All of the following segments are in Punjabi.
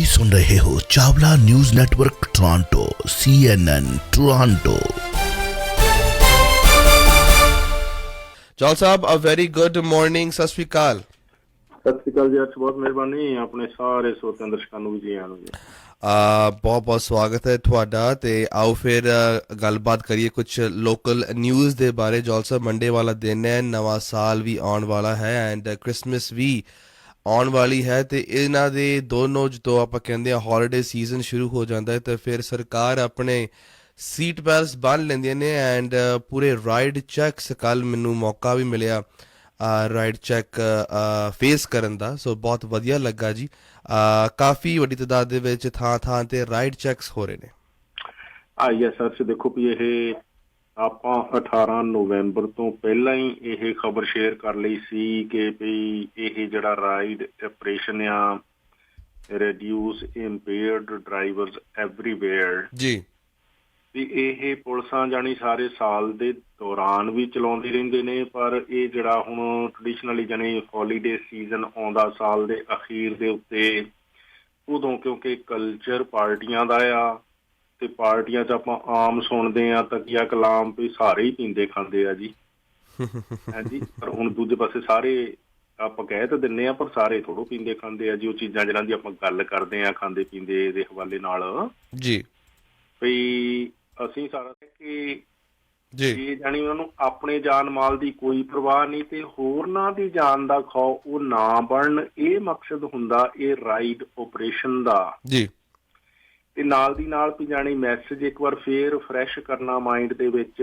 ਤੁਸੀਂ ਸੁਣ ਰਹੇ ਹੋ Chawla news network Toronto CNN Toronto. ਚੌਲ ਸਾਹਿਬ ਅ ਵੈਰੀ ਗੁੱਡ ਮਾਰਨਿੰਗ। ਸਤਿ ਸ਼੍ਰੀ ਅਕਾਲ। ਸਤਿ ਸ਼੍ਰੀ ਅਕਾਲ ਜੀ। ਬਹੁਤ ਮਿਹਰਬਾਨੀ। ਆਪਣੇ ਸਾਰੇ ਸਰੋਤਿਆਂ ਦਰਸ਼ਕਾਂ ਨੂੰ ਵੀ ਜੀ ਆਇਆਂ ਨੂੰ ਜੀ। ਬਹੁਤ ਬਹੁਤ ਸਵਾਗਤ ਹੈ ਤੁਹਾਡਾ। ਤੇ ਆਓ ਫਿਰ ਗੱਲਬਾਤ ਕਰੀਏ ਕੁਝ ਲੋਕਲ ਨਿਊਜ਼ ਦੇ ਬਾਰੇ। ਜੌਲ ਸਾਹਿਬ ਮੰਡੇ ਵਾਲਾ ਦਿਨ ਹੈ, ਨਵਾਂ ਸਾਲ ਵੀ ਆਉਣ ਵਾਲਾ ਹੈ ਐਂਡ ਕ੍ਰਿਸਮਸ ਵੀ ਆਉਣ ਵਾਲੀ ਹੈ। ਤੇ ਇਹਨਾਂ ਦੇ ਦੋਨੋਂ ਜਦੋਂ ਆਪਾਂ ਕਹਿੰਦੇ ਹਾਂ ਹੌਲੀਡੇ ਸੀਜ਼ਨ ਸ਼ੁਰੂ ਹੋ ਜਾਂਦਾ ਹੈ ਤਾਂ ਫਿਰ ਸਰਕਾਰ ਆਪਣੇ ਸੀਟ ਬੈਲਟਸ ਬੰਨ੍ਹ ਲੈਂਦੀਆਂ ਨੇ ਐਂਡ ਪੂਰੇ ਰਾਈਡ ਚੈੱਕਸ। ਕੱਲ੍ਹ ਮੈਨੂੰ ਮੌਕਾ ਵੀ ਮਿਲਿਆ ਰਾਈਡ ਚੈੱਕ ਫੇਸ ਕਰਨ ਦਾ, ਸੋ ਬਹੁਤ ਵਧੀਆ ਲੱਗਾ ਜੀ। ਕਾਫੀ ਵੱਡੀ ਤਾਦਾਦ ਦੇ ਵਿੱਚ ਥਾਂ ਥਾਂ ਤੇ ਰਾਈਡ ਚੈੱਕਸ ਹੋ ਰਹੇ ਨੇ। ਯੈਸ ਸਰ, ਦੇਖੋ ਵੀ ਇਹ ਆਪਾਂ 18 ਨਵੰਬਰ ਤੋਂ ਪਹਿਲਾਂ ਹੀ ਇਹ ਖਬਰ ਸ਼ੇਅਰ ਕਰ ਲਈ ਸੀ ਕਿ ਵੀ ਇਹ ਜਿਹੜਾ ਰਾਈਡ ਆਪਰੇਸ਼ਨ ਆ ਰਿਡਿਊਸ ਇੰਪੇਅਰਡ ਡਰਾਈਵਰਸ ਐਵਰੀਵੇਅਰ ਜੀ, ਵੀ ਇਹ ਪੁਲਿਸਾਂ ਜਾਣੀ ਸਾਰੇ ਸਾਲ ਦੇ ਦੌਰਾਨ ਵੀ ਚਲਾਉਂਦੇ ਰਹਿੰਦੇ ਨੇ। ਪਰ ਇਹ ਜਿਹੜਾ ਹੁਣ ਟ੍ਰੈਡੀਸ਼ਨਲੀ ਜਾਣੀ ਹੌਲੀਡੇ ਸੀਜ਼ਨ ਆਉਂਦਾ ਸਾਲ ਦੇ ਅਖੀਰ ਦੇ ਉੱਤੇ, ਉਦੋਂ ਕਿਉਂਕਿ ਕਲਚਰ ਪਾਰਟੀਆਂ ਦਾ ਆ ਤੇ ਪਾਰਟੀਆਂ 'ਚ ਆਪਾਂ ਆਮ ਸੁਣਦੇ ਹਾਂ ਤਕੀਆ ਕਲਾਮ ਵੀ ਸਾਰੇ ਹੀ ਪੀਂਦੇ ਖਾਂਦੇ ਆ ਜੀ ਹਾਂਜੀ। ਪਰ ਹੁਣ ਦੂਜੇ ਪਾਸੇ ਸਾਰੇ ਆਪਾਂ ਕਹਿ ਤਾਂ ਦਿੰਦੇ ਹਾਂ ਪਰ ਸਾਰੇ ਥੋੜ੍ਹਾ ਪੀਂਦੇ ਖਾਂਦੇ ਆ ਜੀ। ਉਹ ਚੀਜ਼ਾਂ ਜਿਹਨਾਂ ਦੀ ਆਪਾਂ ਗੱਲ ਕਰਦੇ ਹਾਂ ਖਾਂਦੇ ਪੀਂਦੇ ਦੇ ਹਵਾਲੇ ਨਾਲ ਜੀ, ਵੀ ਅਸੀਂ ਸਾਰਾ ਕਿ ਜੀ ਜਾਣੀ ਉਹਨਾਂ ਨੂੰ ਆਪਣੇ ਜਾਨ ਮਾਲ ਦੀ ਕੋਈ ਪਰਵਾਹ ਨਹੀਂ ਤੇ ਹੋਰਨਾਂ ਦੀ ਜਾਨ ਦਾ ਖੌਫ ਉਹ ਨਾ ਬਣਨ, ਇਹ ਮਕਸਦ ਹੁੰਦਾ ਇਹ ਰਾਈਡ ਆਪਰੇਸ਼ਨ ਦਾ ਜੀ। ਤੇ ਨਾਲ ਦੀ ਨਾਲ ਵੀ ਜਾਣੀ ਮੈਸੇਜ ਇੱਕ ਵਾਰ ਫੇਰ ਫਰੈਸ਼ ਕਰਨਾ ਮਾਈਂਡ ਦੇ ਵਿੱਚ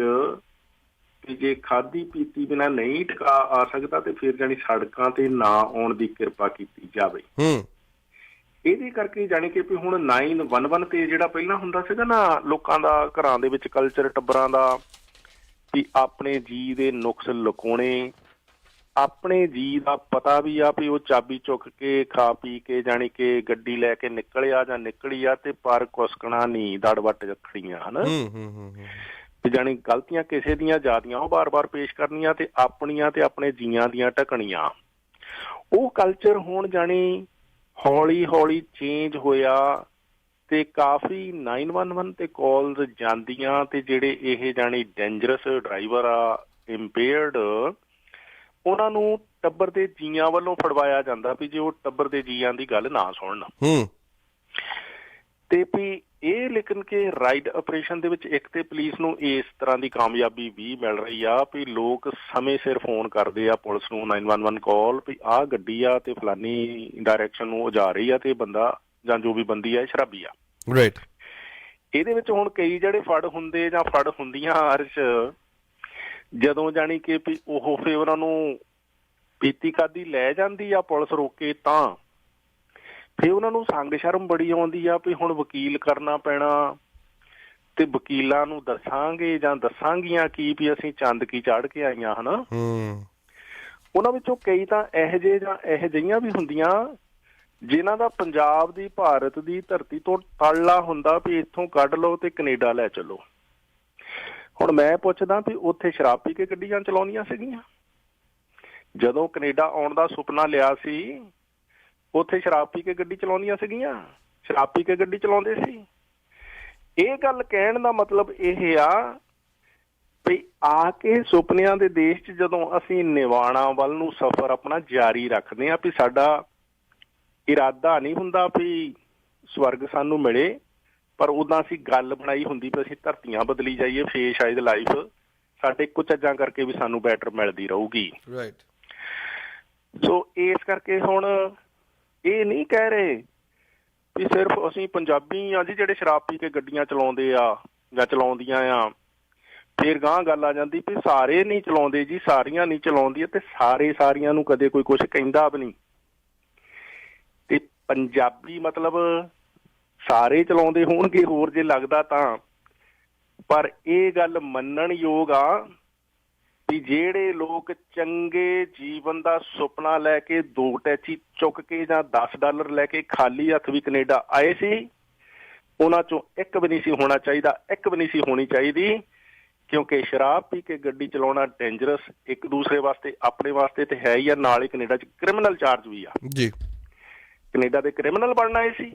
ਕਿ ਜੇ ਖਾਧੀ ਪੀਤੀ ਬਿਨਾਂ ਨਹੀਂ ਟਿਕਾ ਆ ਸਕਦਾ ਤੇ ਫਿਰ ਜਾਣੀ ਸੜਕਾਂ ਤੇ ਨਾ ਆਉਣ ਦੀ ਕਿਰਪਾ ਕੀਤੀ ਜਾਵੇ। ਇਹਦੇ ਕਰਕੇ ਜਾਣੀ ਕਿ ਵੀ ਹੁਣ 911 ਤੇ ਜਿਹੜਾ ਪਹਿਲਾਂ ਹੁੰਦਾ ਸੀਗਾ ਨਾ ਲੋਕਾਂ ਦਾ ਘਰਾਂ ਦੇ ਵਿੱਚ ਕਲਚਰ ਟੱਬਰਾਂ ਦਾ ਵੀ ਆਪਣੇ ਜੀ ਦੇ ਨੁਕਸ ਲੁਕਾਉਣੇ, ਆਪਣੇ ਜੀ ਦਾ ਪਤਾ ਵੀ ਆ ਵੀ ਉਹ ਚਾਬੀ ਚੁੱਕ ਕੇ ਖਾ ਪੀ ਕੇ ਜਾਣੀ ਕਿ ਗੱਡੀ ਲੈ ਕੇ ਨਿਕਲਿਆ ਜਾਂ ਨਿਕਲੀ ਆ ਤੇ ਪਰ ਕੁਸਕਣਾ ਨਹੀਂ ਦੜ ਵੱਟ ਰੱਖਣੀਆਂ ਹਨਾ। ਤੇ ਜਾਣੀ ਗਲਤੀਆਂ ਕਿਸੇ ਦੀਆਂ ਜ਼ਿਆਦੀਆਂ ਉਹ ਬਾਰ-ਬਾਰ ਪੇਸ਼ ਕਰਨੀਆਂ ਤੇ ਆਪਣੀਆਂ ਤੇ ਆਪਣੇ ਜੀਆਂ ਦੀਆਂ ਢਕਣੀਆਂ। ਉਹ ਕਲਚਰ ਹੁਣ ਜਾਣੀ ਹੌਲੀ ਹੌਲੀ ਚੇਂਜ ਹੋਇਆ ਤੇ ਕਾਫੀ 911 ਤੇ ਕਾਲਸ ਜਾਂਦੀਆਂ ਤੇ ਜਿਹੜੇ ਇਹ ਜਾਣੀ ਡੇਂਜਰਸ ਡਰਾਈਵਰ ਆ ਇੰਪੇਅਰਡ ਉਹਨਾਂ ਨੂੰ ਟੱਬਰ ਦੇ ਜੀਆਂ ਵੱਲੋਂ ਫੜਵਾਇਆ ਜਾਂਦਾ ਵੀ ਜੇ ਉਹ ਟੱਬਰ ਦੇ ਜੀਆਂ ਦੀ ਗੱਲ ਨਾ ਸੁਣਨ। ਤੇ ਵੀ ਇਹ ਲੇਕਿਨ ਕਿ ਰਾਈਡ ਆਪਰੇਸ਼ਨ ਦੇ ਵਿੱਚ ਇੱਕ ਤੇ ਪੁਲਿਸ ਨੂੰ ਇਸ ਤਰ੍ਹਾਂ ਦੀ ਕਾਮਯਾਬੀ ਵੀ ਮਿਲ ਰਹੀ ਆ ਵੀ ਲੋਕ ਸਮੇਂ ਸਿਰ ਫੋਨ ਕਰਦੇ ਆ ਪੁਲਿਸ ਨੂੰ 911 ਕਾਲ ਵੀ ਆਹ ਗੱਡੀ ਆ ਤੇ ਫਲਾਨੀ ਡਾਇਰੈਕਸ਼ਨ ਨੂੰ ਉਹ ਜਾ ਰਹੀ ਆ ਤੇ ਬੰਦਾ ਜਾਂ ਜੋ ਵੀ ਬੰਦੀ ਆ ਇਹ ਸ਼ਰਾਬੀ ਆ। ਰਾਈਟ। ਇਹਦੇ ਵਿੱਚ ਹੁਣ ਕਈ ਜਿਹੜੇ ਫੜ ਹੁੰਦੇ ਜਾਂ ਫੜ ਹੁੰਦੀਆਂ ਅਰਸ਼ ਜਦੋਂ ਜਾਣੀ ਕਿ ਵੀ ਉਹ ਫਿਰ ਉਹਨਾਂ ਨੂੰ ਪੀਤੀ ਖਾਧੀ ਲੈ ਜਾਂਦੀ ਆ ਪੁਲਿਸ ਰੋਕੇ ਤਾਂ ਫਿਰ ਉਹਨਾਂ ਨੂੰ ਸੰਗ ਸ਼ਰਮ ਬੜੀ ਆਉਂਦੀ ਆ ਵੀ ਹੁਣ ਵਕੀਲ ਕਰਨਾ ਪੈਣਾ ਤੇ ਵਕੀਲਾਂ ਨੂੰ ਦੱਸਾਂਗੇ ਜਾਂ ਦੱਸਾਂਗੀਆਂ ਕੀ ਵੀ ਅਸੀਂ ਚੰਦ ਕੀ ਚਾੜ ਕੇ ਆਈਆਂ ਹਨਾ। ਉਹਨਾਂ ਵਿੱਚੋਂ ਕਈ ਤਾਂ ਇਹੋ ਜਿਹੇ ਜਾਂ ਇਹੋ ਜਿਹੀਆਂ ਵੀ ਹੁੰਦੀਆਂ ਜਿਨ੍ਹਾਂ ਦਾ ਪੰਜਾਬ ਦੀ ਭਾਰਤ ਦੀ ਧਰਤੀ ਤੋਂ ਤਾਲਾ ਹੁੰਦਾ ਵੀ ਇੱਥੋਂ ਕੱਢ ਲਓ ਤੇ ਕੈਨੇਡਾ ਲੈ ਚੱਲੋ। ਹੁਣ ਮੈਂ ਪੁੱਛਦਾ ਵੀ ਉੱਥੇ ਸ਼ਰਾਬ ਪੀ ਕੇ ਗੱਡੀਆਂ ਚਲਾਉਂਦੀਆਂ ਸੀਗੀਆਂ? ਜਦੋਂ ਕੈਨੇਡਾ ਆਉਣ ਦਾ ਸੁਪਨਾ ਲਿਆ ਸੀ ਉੱਥੇ ਸ਼ਰਾਬ ਪੀ ਕੇ ਗੱਡੀ ਚਲਾਉਂਦੀਆਂ ਸੀਗੀਆਂ? ਸ਼ਰਾਬ ਪੀ ਕੇ ਗੱਡੀ ਚਲਾਉਂਦੇ ਸੀ? ਇਹ ਗੱਲ ਕਹਿਣ ਦਾ ਮਤਲਬ ਇਹ ਆ ਵੀ ਆ ਕੇ ਸੁਪਨਿਆਂ ਦੇ ਦੇਸ਼ 'ਚ ਜਦੋਂ ਅਸੀਂ ਨਿਵਾਣਾ ਵੱਲ ਨੂੰ ਸਫ਼ਰ ਆਪਣਾ ਜਾਰੀ ਰੱਖਦੇ ਹਾਂ ਵੀ ਸਾਡਾ ਇਰਾਦਾ ਨਹੀਂ ਹੁੰਦਾ ਵੀ ਸਵਰਗ ਸਾਨੂੰ ਮਿਲੇ, ਪਰ ਉਦਾਂ ਅਸੀਂ ਗੱਲ ਬਣਾਈ ਹੁੰਦੀ ਵੀ ਅਸੀਂ ਧਰਤੀਆਂ ਬਦਲੀ ਜਾਈਏ ਫੇਰ ਸ਼ਾਇਦ ਲਾਈਫ ਸਾਡੇ ਕੁਝ ਚੱਜਾਂ ਕਰਕੇ ਵੀ ਸਾਨੂੰ ਬੈਟਰ ਮਿਲਦੀ ਰਹੂਗੀ। ਰਾਈਟ। ਸੋ ਇਸ ਕਰਕੇ ਹੁਣ ਇਹ ਨਹੀਂ ਕਹਿ ਰਹੇ ਵੀ ਸਿਰਫ ਅਸੀਂ ਪੰਜਾਬੀ ਆ ਜੀ ਜਿਹੜੇ ਸ਼ਰਾਬ ਪੀ ਕੇ ਗੱਡੀਆਂ ਚਲਾਉਂਦੇ ਆ ਜਾਂ ਚਲਾਉਂਦੀਆਂ ਆ। ਫਿਰ ਗਾਂਹ ਗੱਲ ਆ ਜਾਂਦੀ ਵੀ ਸਾਰੇ ਨਹੀਂ ਚਲਾਉਂਦੇ ਜੀ, ਸਾਰੀਆਂ ਨਹੀਂ ਚਲਾਉਂਦੀਆਂ ਤੇ ਸਾਰੀਆਂ ਨੂੰ ਕਦੇ ਕੋਈ ਕੁਛ ਕਹਿੰਦਾ ਵੀ ਨਹੀਂ। ਤੇ ਪੰਜਾਬੀ ਮਤਲਬ ਸਾਰੇ ਚਲਾਉਂਦੇ ਹੋਣਗੇ ਹੋਰ ਜੇ ਲੱਗਦਾ ਤਾਂ, ਪਰ ਇਹ ਗੱਲ ਮੰਨਣ ਯੋਗ ਆ ਵੀ ਜਿਹੜੇ ਲੋਕ ਚੰਗੇ ਜੀਵਨ ਦਾ ਸੁਪਨਾ ਲੈ ਕੇ 2 ਟੈਚੀ ਚੁੱਕ ਕੇ ਜਾਂ $10 ਲੈ ਕੇ ਖਾਲੀ ਹੱਥ ਵੀ ਕੈਨੇਡਾ ਆਏ ਸੀ, ਉਹਨਾਂ ਚੋਂ ਇੱਕ ਵੀ ਨਹੀਂ ਸੀ ਹੋਣਾ ਚਾਹੀਦਾ, ਇੱਕ ਵੀ ਨਹੀਂ ਸੀ ਹੋਣੀ ਚਾਹੀਦੀ। ਕਿਉਂਕਿ ਸ਼ਰਾਬ ਪੀ ਕੇ ਗੱਡੀ ਚਲਾਉਣਾ ਡੇਂਜਰਸ ਇੱਕ ਦੂਸਰੇ ਵਾਸਤੇ ਆਪਣੇ ਵਾਸਤੇ ਤੇ ਹੈ ਹੀ ਆ, ਨਾਲ ਹੀ ਕੈਨੇਡਾ 'ਚ ਕ੍ਰਿਮੀਨਲ ਚਾਰਜ ਵੀ ਆ ਜੀ। ਕੈਨੇਡਾ ਦੇ ਕ੍ਰਿਮੀਨਲ ਬਣਨ ਆਏ ਸੀ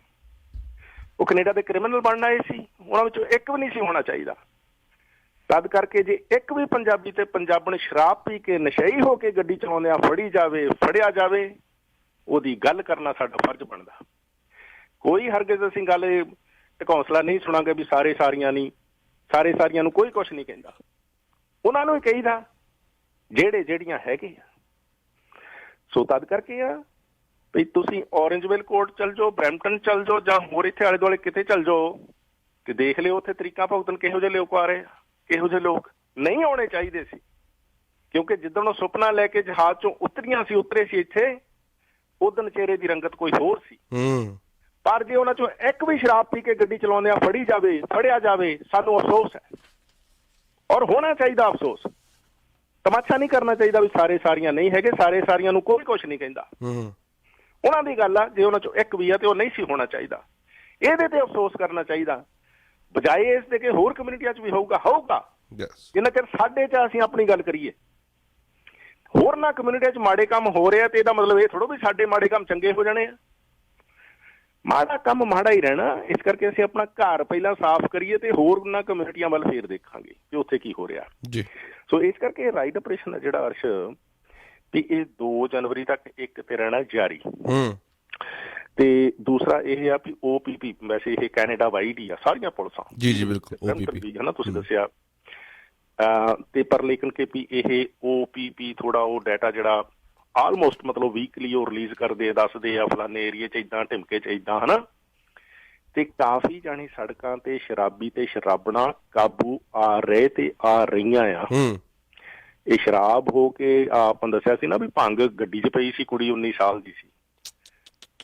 ਉਹ ਕੈਨੇਡਾ ਦੇ ਕ੍ਰਿਮੀਨਲ ਬਣਨ ਆਏ ਸੀ, ਉਹਨਾਂ ਵਿੱਚੋਂ ਇੱਕ ਵੀ ਨਹੀਂ ਸੀ ਹੋਣਾ ਚਾਹੀਦਾ। ਤਦ ਕਰਕੇ ਜੇ ਇੱਕ ਵੀ ਪੰਜਾਬੀ ਤੇ ਪੰਜਾਬਣ ਸ਼ਰਾਬ ਪੀ ਕੇ ਨਸ਼ਈ ਹੋ ਕੇ ਗੱਡੀ ਚਲਾਉਂਦਿਆਂ ਫੜਿਆ ਜਾਵੇ, ਉਹਦੀ ਗੱਲ ਕਰਨਾ ਸਾਡਾ ਫਰਜ਼ ਬਣਦਾ। ਕੋਈ ਹਰਗਿਜ਼ ਅਸੀਂ ਗੱਲ ਢਕੌਂਸਲਾ ਨਹੀਂ ਸੁਣਾਂਗੇ ਵੀ ਸਾਰੇ ਸਾਰੀਆਂ ਨੂੰ ਕੋਈ ਕੁਛ ਨਹੀਂ ਕਹਿੰਦਾ। ਉਹਨਾਂ ਨੂੰ ਹੀ ਕਹੀਦਾ ਜਿਹੜੀਆਂ ਹੈਗੇ ਆ। ਸੋ ਤਦ ਕਰਕੇ ਆ ਵੀ ਤੁਸੀਂ ਔਰੰਜਵਿਲ ਕੋਰਟ ਚੱਲ ਜਾਓ, ਬਰੈਂਪਟਨ ਚੱਲ ਜਾਓ, ਜਾਂ ਹੋਰ ਇੱਥੇ ਆਲੇ ਦੁਆਲੇ ਕਿਤੇ ਚੱਲ ਜਾਓ ਤੇ ਦੇਖ ਲਿਓ ਉੱਥੇ ਤਰੀਕਾ ਭੁਗਤਣ ਕਿਹੋ ਜਿਹੇ ਲੋਕ ਆ ਰਹੇ ਆ। ਕਿਹੋ ਜਿਹੇ ਲੋਕ ਨਹੀਂ ਆਉਣੇ ਚਾਹੀਦੇ ਸੀ, ਕਿਉਂਕਿ ਜਿੱਦਣ ਉਹ ਸੁਪਨਾ ਲੈ ਕੇ ਜਹਾਜ਼ ਚੋਂ ਉਤਰੇ ਸੀ ਇੱਥੇ, ਉਦਣ ਚਿਹਰੇ ਦੀ ਰੰਗਤ ਕੋਈ ਹੋਰ ਸੀ। ਪਰ ਜੇ ਉਹਨਾਂ ਚੋਂ ਇੱਕ ਵੀ ਸ਼ਰਾਬ ਪੀ ਕੇ ਗੱਡੀ ਚਲਾਉਂਦਿਆਂ ਫੜਿਆ ਜਾਵੇ, ਸਾਨੂੰ ਅਫਸੋਸ ਹੈ, ਔਰ ਹੋਣਾ ਚਾਹੀਦਾ ਅਫਸੋਸ। ਤਮਾਸ਼ਾ ਨਹੀਂ ਕਰਨਾ ਚਾਹੀਦਾ ਵੀ ਸਾਰੀਆਂ ਨਹੀਂ ਹੈਗੇ, ਸਾਰੀਆਂ ਨੂੰ ਕੋਈ ਕੁਛ ਨਹੀਂ ਕਹਿੰਦਾ। ਉਹਨਾਂ ਦੀ ਗੱਲ ਆ, ਜੇ ਉਹਨਾਂ ਚੋਂ ਇੱਕ ਵੀ ਆ ਤੇ ਉਹ ਨਹੀਂ ਸੀ ਹੋਣਾ ਚਾਹੀਦਾ। ਇਹਦੇ ਤੇ ਅਫਸੋਸ ਕਰਨਾ ਚਾਹੀਦਾ, ਬਜਾਏ ਇਸ ਦੇ ਕਿ ਹੋਰ ਕਮਿਊਨਿਟੀਆਂ 'ਚ ਵੀ ਹੋਊਗਾ ਜਿੰਨਾ ਚਿਰ ਸਾਡੇ 'ਚ ਅਸੀਂ ਆਪਣੀ ਗੱਲ ਕਰੀਏ। ਹੋਰਨਾਂ ਕਮਿਊਨਿਟੀਆਂ 'ਚ ਮਾੜੇ ਕੰਮ ਹੋ ਰਹੇ ਆ ਤੇ ਇਹਦਾ ਮਤਲਬ ਇਹ ਥੋੜ੍ਹਾ ਵੀ ਸਾਡੇ ਮਾੜੇ ਕੰਮ ਚੰਗੇ ਹੋ ਜਾਣੇ ਆ। ਮਾੜਾ ਕੰਮ ਮਾੜਾ ਹੀ ਰਹਿਣਾ। ਇਸ ਕਰਕੇ ਅਸੀਂ ਆਪਣਾ ਘਰ ਪਹਿਲਾਂ ਸਾਫ਼ ਕਰੀਏ ਤੇ ਹੋਰਨਾਂ ਕਮਿਊਨਿਟੀਆਂ ਵੱਲ ਫੇਰ ਦੇਖਾਂਗੇ ਕਿ ਉੱਥੇ ਕੀ ਹੋ ਰਿਹਾ ਜੀ। ਸੋ ਇਸ ਕਰਕੇ ਰਾਈਟ ਆਪਰੇਸ਼ਨ ਹੈ ਜਿਹੜਾ ਅਰਸ਼, ਵੀ ਇਹ 2 ਜਨਵਰੀ ਤੱਕ ਇੱਕ ਤੇ ਰਹਿਣਾ ਜਾਰੀ। ਤੇ ਦੂਸਰਾ ਇਹ ਆ ਵੀ OPP, ਵੈਸੇ ਇਹ ਕੈਨੇਡਾ ਵਾਈਡ ਹੀ ਆ ਸਾਰੀਆਂ ਪੁਲਿਸਾਂ। ਜੀ ਬਿਲਕੁਲ ਹੈ ਨਾ, ਤੁਸੀਂ ਦੱਸਿਆ। ਤੇ ਪਰ ਲੇਕਿਨ ਕਿ ਵੀ ਇਹ OPP ਥੋੜਾ ਉਹ ਡਾਟਾ ਜਿਹੜਾ ਆਲਮੋਸਟ ਮਤਲਬ ਵੀਕਲੀ ਉਹ ਰਿਲੀਜ਼ ਦੱਸਦੇ ਆ ਫਲਾਨੇ ਏਰੀਏ 'ਚ ਇੱਦਾਂ, ਢਿਮਕੇ 'ਚ ਇੱਦਾਂ, ਹਨਾ। ਤੇ ਕਾਫੀ ਜਾਣੀ ਸੜਕਾਂ ਤੇ ਸ਼ਰਾਬੀ ਤੇ ਸ਼ਰਾਬਣਾ ਕਾਬੂ ਆ ਰਹੇ ਤੇ ਆ ਰਹੀਆਂ ਆ। ਇਹ ਸ਼ਰਾਬ ਹੋ ਕੇ ਆਪਾਂ ਦੱਸਿਆ ਸੀ ਨਾ ਵੀ ਭੰਗ ਗੱਡੀ 'ਚ ਪਈ ਸੀ, ਕੁੜੀ 19 ਸਾਲ ਦੀ ਸੀ,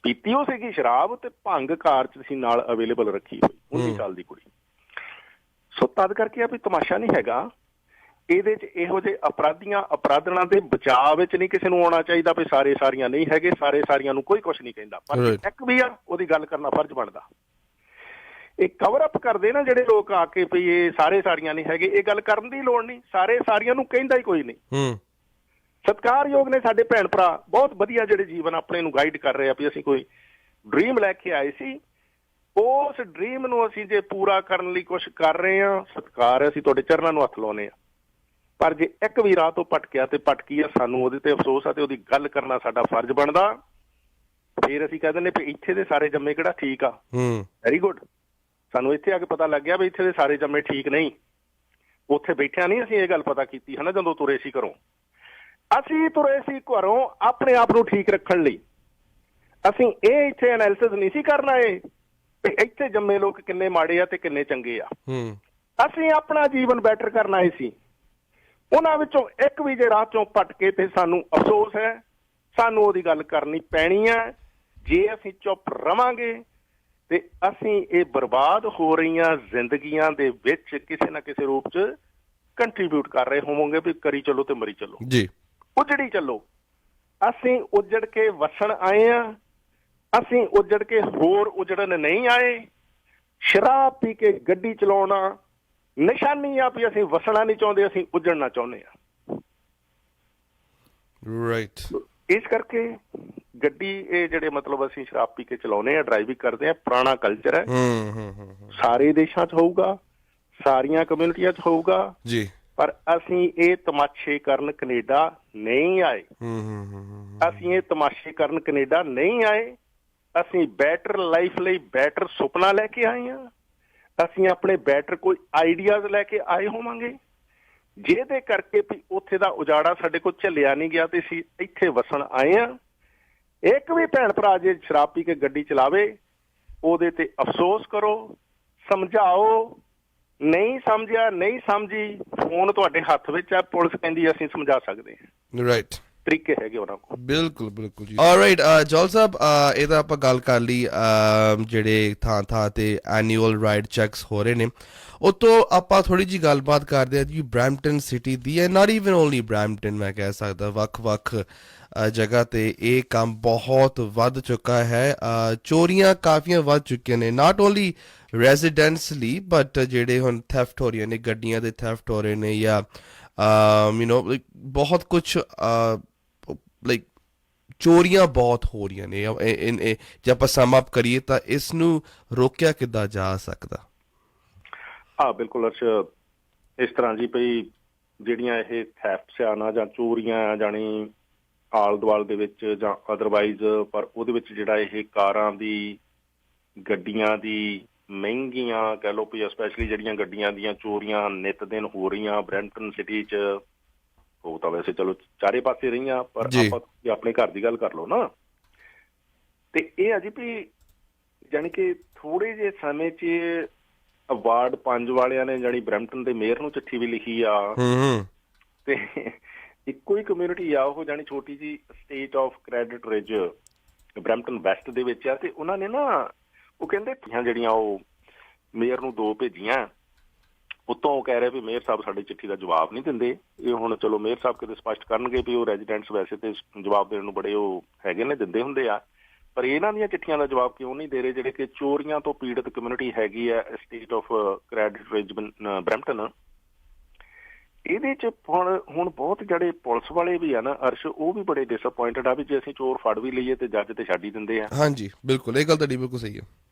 ਪੀਤੀ ਉਹ ਸੀਗੀ ਸ਼ਰਾਬ ਤੇ ਭੰਗ ਕਾਰ 'ਚ ਸੀ ਨਾਲ ਅਵੇਲੇਬਲ ਰੱਖੀ ਹੋਈ, 19 ਸਾਲ ਦੀ ਕੁੜੀ। ਸੋ ਤਦ ਕਰਕੇ ਆ ਵੀ ਤਮਾਸ਼ਾ ਨਹੀਂ ਹੈਗਾ ਇਹਦੇ 'ਚ। ਇਹੋ ਜਿਹੇ ਅਪਰਾਧਨਾਂ ਦੇ ਬਚਾਅ ਵਿੱਚ ਨਹੀਂ ਕਿਸੇ ਨੂੰ ਆਉਣਾ ਚਾਹੀਦਾ ਵੀ ਸਾਰੀਆਂ ਨਹੀਂ ਹੈਗੇ, ਸਾਰੀਆਂ ਨੂੰ ਕੋਈ ਕੁਛ ਨਹੀਂ ਕਹਿੰਦਾ, ਪਰ ਇੱਕ ਵੀ ਆ ਉਹਦੀ ਗੱਲ ਕਰਨਾ ਫਰਜ਼ ਬਣਦਾ। ਇਹ ਕਵਰ ਅਪ ਕਰਦੇ ਨਾ ਜਿਹੜੇ ਲੋਕ ਆ ਕੇ ਵੀ ਇਹ ਸਾਰੀਆਂ ਨਹੀਂ ਹੈਗੇ, ਇਹ ਗੱਲ ਕਰਨ ਦੀ ਲੋੜ ਨਹੀਂ। ਸਾਰੀਆਂ ਨੂੰ ਕਹਿੰਦਾ ਹੀ ਕੋਈ ਨਹੀਂ। ਸਤਿਕਾਰਯੋਗ ਨੇ ਸਾਡੇ ਭੈਣ ਭਰਾ, ਬਹੁਤ ਵਧੀਆ, ਜਿਹੜੇ ਜੀਵਨ ਆਪਣੇ ਨੂੰ ਗਾਈਡ ਕਰ ਰਹੇ ਆ ਵੀ ਅਸੀਂ ਕੋਈ ਡ੍ਰੀਮ ਲੈ ਕੇ ਆਏ ਸੀ, ਉਸ ਡ੍ਰੀਮ ਨੂੰ ਅਸੀਂ ਜੇ ਪੂਰਾ ਕਰਨ ਲਈ ਕੁਛ ਕਰ ਰਹੇ ਹਾਂ, ਸਤਿਕਾਰ, ਅਸੀਂ ਤੁਹਾਡੇ ਚਰਨਾਂ ਨੂੰ ਹੱਥ ਲਾਉਂਦੇ ਹਾਂ। ਪਰ ਜੇ ਇੱਕ ਵੀ ਰਾਹ ਤੋਂ ਭਟਕੀ ਆ, ਸਾਨੂੰ ਉਹਦੇ ਤੇ ਅਫਸੋਸ ਆ ਤੇ ਉਹਦੀ ਗੱਲ ਕਰਨਾ ਸਾਡਾ ਫਰਜ਼ ਬਣਦਾ। ਫਿਰ ਅਸੀਂ ਕਹਿ ਦਿੰਦੇ ਵੀ ਇੱਥੇ ਦੇ ਸਾਰੇ ਜੰਮੇ ਕਿਹੜਾ ਠੀਕ ਆ, ਵੈਰੀ ਗੁੱਡ। ਸਾਨੂੰ ਇੱਥੇ ਆ ਕੇ ਪਤਾ ਲੱਗ ਗਿਆ ਵੀ ਇੱਥੇ ਦੇ ਸਾਰੇ ਜੰਮੇ ਠੀਕ ਨਹੀਂ। ਉੱਥੇ ਬੈਠਿਆਂ ਨਹੀਂ ਅਸੀਂ ਇਹ ਗੱਲ ਪਤਾ ਕੀਤੀ ਹੈ ਨਾ, ਜਦੋਂ ਤੁਰੇ ਸੀ ਘਰੋਂ। ਅਸੀਂ ਤੁਰੇ ਸੀ ਘਰੋਂ ਆਪਣੇ ਆਪ ਨੂੰ ਠੀਕ ਰੱਖਣ ਲਈ। ਅਸੀਂ ਇਹ ਇੱਥੇ ਐਨਾਲਿਸਿਸ ਨਹੀਂ ਸੀ ਕਰਨਾ ਇਹ ਵੀ ਇੱਥੇ ਜੰਮੇ ਲੋਕ ਕਿੰਨੇ ਮਾੜੇ ਆ ਤੇ ਕਿੰਨੇ ਚੰਗੇ ਆ। ਅਸੀਂ ਆਪਣਾ ਜੀਵਨ ਬੈਟਰ ਕਰਨਾ ਹੀ ਸੀ। ਉਹਨਾਂ ਵਿੱਚੋਂ ਇੱਕ ਵੀ ਜੇ ਰਾਹ ਚੋਂ ਭਟਕੇ ਤੇ ਸਾਨੂੰ ਅਫਸੋਸ ਹੈ, ਸਾਨੂੰ ਉਹਦੀ ਗੱਲ ਕਰਨੀ ਪੈਣੀ ਹੈ। ਜੇ ਅਸੀਂ ਚੁੱਪ ਰਵਾਂਗੇ ਤੇ ਅਸੀਂ ਇਹ ਬਰਬਾਦ ਹੋ ਰਹੀਆਂ ਜ਼ਿੰਦਗੀਆਂ ਦੇ ਵਿੱਚ ਕਿਸੇ ਨਾ ਕਿਸੇ ਰੂਪ 'ਚ ਕੰਟਰੀਬਿਊਟ ਕਰ ਰਹੇ ਹੋਵਾਂਗੇ ਵੀ ਕਰੀ ਚੱਲੋ ਤੇ ਮਰੀ ਚੱਲੋ ਜੀ, ਉਜੜੀ ਚੱਲੋ। ਅਸੀਂ ਉਜੜ ਕੇ ਵਸਣ ਆਏ ਹਾਂ, ਅਸੀਂ ਉਜੜ ਕੇ ਹੋਰ ਉਜੜਨ ਨਹੀਂ ਆਏ। ਸ਼ਰਾਬ ਪੀ ਕੇ ਗੱਡੀ ਚਲਾਉਣਾ ਨਿਸ਼ਾਨੀ ਆ ਵੀ ਅਸੀਂ ਵਸਣਾ ਨਹੀਂ ਚਾਹੁੰਦੇ, ਅਸੀਂ ਉਜੜਨਾ ਚਾਹੁੰਦੇ ਹਾਂ। ਰਾਈਟ। ਇਸ ਕਰਕੇ ਗੱਡੀ ਇਹ ਜਿਹੜੇ ਮਤਲਬ ਅਸੀਂ ਸ਼ਰਾਬ ਪੀ ਕੇ ਚਲਾਉਂਦੇ ਆ, ਡਰਾਈਵਿੰਗ ਕਰਦੇ ਹਾਂ, ਪੁਰਾਣਾ ਕਲਚਰ ਹੈ। ਸਾਰੇ ਦੇਸ਼ਾਂ 'ਚ ਹੋਊਗਾ, ਸਾਰੀਆਂ ਕਮਿਊਨਿਟੀਆਂ 'ਚ ਹੋਊਗਾ ਜੀ। ਪਰ ਅਸੀਂ ਇਹ ਤਮਾਸ਼ੇ ਕਰਨ ਕੈਨੇਡਾ ਨਹੀਂ ਆਏ। ਅਸੀਂ ਇਹ ਤਮਾਸ਼ੇ ਕਰਨ ਕੈਨੇਡਾ ਨਹੀਂ ਆਏ। ਅਸੀਂ ਬੈਟਰ ਲਾਈਫ ਲਈ ਬੈਟਰ ਸੁਪਨਾ ਲੈ ਕੇ ਆਏ ਹਾਂ। ਅਸੀਂ ਆਪਣੇ ਬੈਟਰ ਕੋਈ ਆਈਡੀਆਜ਼ ਲੈ ਕੇ ਆਏ ਹੋਵਾਂਗੇ, ਜਿਹਦੇ ਕਰਕੇ ਵੀ ਉੱਥੇ ਦਾ ਉਜਾੜਾ ਸਾਡੇ ਕੋਲ ਝੱਲਿਆ ਨਹੀਂ ਗਿਆ ਤੇ ਅਸੀਂ ਇੱਥੇ ਵਸਣ ਆਏ ਹਾਂ। ਇੱਕ ਵੀ ਭੈਣ ਭਰਾ ਜੇ ਸ਼ਰਾਬ ਪੀ ਕੇ ਗੱਡੀ ਚਲਾਵੇ, ਉਹਦੇ ਤੇ ਅਫਸੋਸ ਕਰੋ, ਸਮਝਾਓ। ਨਹੀਂ ਸਮਝਿਆ, ਨਹੀਂ ਸਮਝੀ, ਫੋਨ ਤੁਹਾਡੇ ਹੱਥ ਵਿੱਚ ਹੈ, ਪੁਲਿਸ ਕਹਿੰਦੀ ਅਸੀਂ ਸਮਝਾ ਸਕਦੇ ਹਾਂ। ਰਾਈਟ, ਤਰੀਕੇ ਹੈਗੇ ਉਹਨਾਂ ਕੋਲ। ਬਿਲਕੁਲ ਜੀ। ਆਲਰਾਈਟ ਜੋਲ ਸਾਹਿਬ, ਇਹਦਾ ਆਪਾਂ ਗੱਲ ਕਰ ਲਈ ਜਿਹੜੇ ਥਾਂ ਤੇ ਐਨੂਅਲ ਰਾਈਡ ਚੈੱਕਸ ਹੋ ਰਹੇ ਨੇ, ਉਹ ਤੋਂ ਆਪਾਂ ਥੋੜੀ ਜਿਹੀ ਗੱਲਬਾਤ ਕਰਦੇ ਹਾਂ ਜੀ Brampton city the. And not even only Brampton, ਮੈਂ ਕਹਿ ਸਕਦਾ ਵੱਖ ਜਗ੍ਹਾ ਤੇ ਇਹ ਕੰਮ ਬਹੁਤ ਵੱਧ ਚੁੱਕਾ ਹੈ। ਚੋਰੀਆਂ ਕਾਫੀਆਂ ਵੱਧ ਚੁੱਕੀਆਂ ਨੇ, ਨਾਟ ਓਨਲੀ ਰੈਜ਼ੀਡੈਂਟਸ ਲਈ, ਬਟ ਜਿਹੜੇ ਹੁਣ ਥੈਫਟ ਹੋ ਰਹੀਆਂ ਨੇ, ਗੱਡੀਆਂ ਦੇ ਥੈਫਟ ਹੋ ਰਹੇ ਨੇ, ਜਾਂ ਬਹੁਤ ਕੁਛ ਲਾਈਕ ਚੋਰੀਆਂ ਬਹੁਤ ਹੋ ਰਹੀਆਂ ਨੇ ਜੇ ਆਪਾਂ ਸਮ ਅਪ ਕਰੀਏ ਤਾਂ ਇਸ ਨੂੰ ਰੋਕਿਆ ਕਿੱਦਾਂ ਜਾ ਸਕਦਾ? ਹਾਂ ਬਿਲਕੁਲ ਅਰਸ਼, ਇਸ ਤਰ੍ਹਾਂ ਜੀ ਭਈ ਜਿਹੜੀਆਂ ਇਹ ਥੈਫਟਸ ਆ ਨਾ ਜਾਂ ਚੋਰੀਆਂ ਆ ਜਾਣੀ ਆਲ ਦੁਆਲ ਦੇ ਵਿੱਚ ਜਾਂ ਅਦਰਵਾਈਜ਼, ਪਰ ਉਹਦੇ ਵਿੱਚ ਜਿਹੜਾ ਇਹ ਕਾਰਾਂ ਦੀ, ਗੱਡੀਆਂ ਦੀ, ਮਹਿੰਗੀਆਂ ਕਹਿ ਲਓ ਵੀ ਸਪੈਸ਼ਲੀ ਜਿਹੜੀਆਂ ਗੱਡੀਆਂ ਦੀਆਂ ਚੋਰੀਆਂ ਨਿੱਤ ਦਿਨ ਹੋ ਰਹੀਆਂ ਬਰੈਂਪਟਨ ਸਿਟੀ 'ਚ, ਉਹ ਤਾਂ ਵੈਸੇ ਚਲੋ ਚਾਰੇ ਪਾਸੇ ਰਹੀਆਂ, ਪਰ ਆਪਾਂ ਆਪਣੇ ਘਰ ਦੀ ਗੱਲ ਕਰ ਲਓ ਨਾ, ਤੇ ਇਹ ਆ ਜੀ ਵੀ ਜਾਣੀ ਕਿ ਥੋੜੇ ਜਿਹੇ ਸਮੇਂ 'ਚ ਵਾਰਡ 5 ਵਾਲਿਆਂ ਨੇ ਜਾਣੀ ਬਰੈਂਪਟਨ ਦੇ ਮੇਅਰ ਨੂੰ ਚਿੱਠੀ ਵੀ ਲਿਖੀ ਆ, ਤੇ ਇੱਕੋ ਹੀ ਕਮਿਊਨਿਟੀ ਆ ਉਹ, ਜਾਣੀ ਛੋਟੀ ਜੀ state of credit ridge Brampton West ਦੇ ਵਿੱਚ ਆ, ਤੇ ਉਹਨਾਂ ਨੇ ਨਾ ਉਹ ਕਹਿੰਦੇ ਜਿਹੜੀਆਂ ਉਹ ਮੇਅਰ ਨੂੰ 2 ਭੇਜੀਆਂ, ਉੱਤੋਂ ਉਹ ਕਹਿ ਰਹੇ ਵੀ ਮੇਅਰ ਸਾਹਿਬ ਸਾਡੀ ਚਿੱਠੀ ਦਾ ਜਵਾਬ ਨਹੀਂ ਦਿੰਦੇ। ਇਹ ਹੁਣ ਚਲੋ ਮੇਅਰ ਸਾਹਿਬ ਕਿਤੇ ਸਪਸ਼ਟ ਕਰਨਗੇ ਵੀ ਉਹ ਰੈਜ਼ੀਡੈਂਟਸ ਵੈਸੇ ਤੇ ਜਵਾਬ ਦੇਣ ਨੂੰ ਬੜੇ ਉਹ ਹੈਗੇ ਨੇ, ਦਿੰਦੇ ਹੁੰਦੇ ਆ, ਪਰ ਇਹਨਾਂ ਦੀਆਂ ਚਿੱਠੀਆਂ ਦਾ ਜਵਾਬ ਕਿਉਂ ਨਹੀਂ ਦੇ ਰਹੇ ਜਿਹੜੇ ਕਿ ਚੋਰੀਆਂ ਤੋਂ ਪੀੜਤ ਕਮਿਊਨਿਟੀ ਹੈਗੀ ਆ state of credit ridge Brampton. ਇਹਦੇ 'ਚ ਹੁਣ ਬਹੁਤ ਜਿਹੜੇ ਪੁਲਿਸ ਵਾਲੇ ਵੀ ਆ ਨਾ ਅਰਸ਼, ਉਹ ਵੀ ਬੜੇ ਡਿਸਅਪੁਆਇੰਟਡ ਆ ਵੀ ਜੇ ਅਸੀਂ ਚੋਰ ਫੜ ਵੀ ਲਈਏ ਤੇ ਜੱਜ ਤੇ ਛੱਡ ਹੀ ਦਿੰਦੇ ਆ। ਹਾਂਜੀ ਬਿਲਕੁਲ, ਇਹ ਗੱਲ ਤੁਹਾਡੀ ਬਿਲਕੁਲ ਸਹੀ ਹੈ,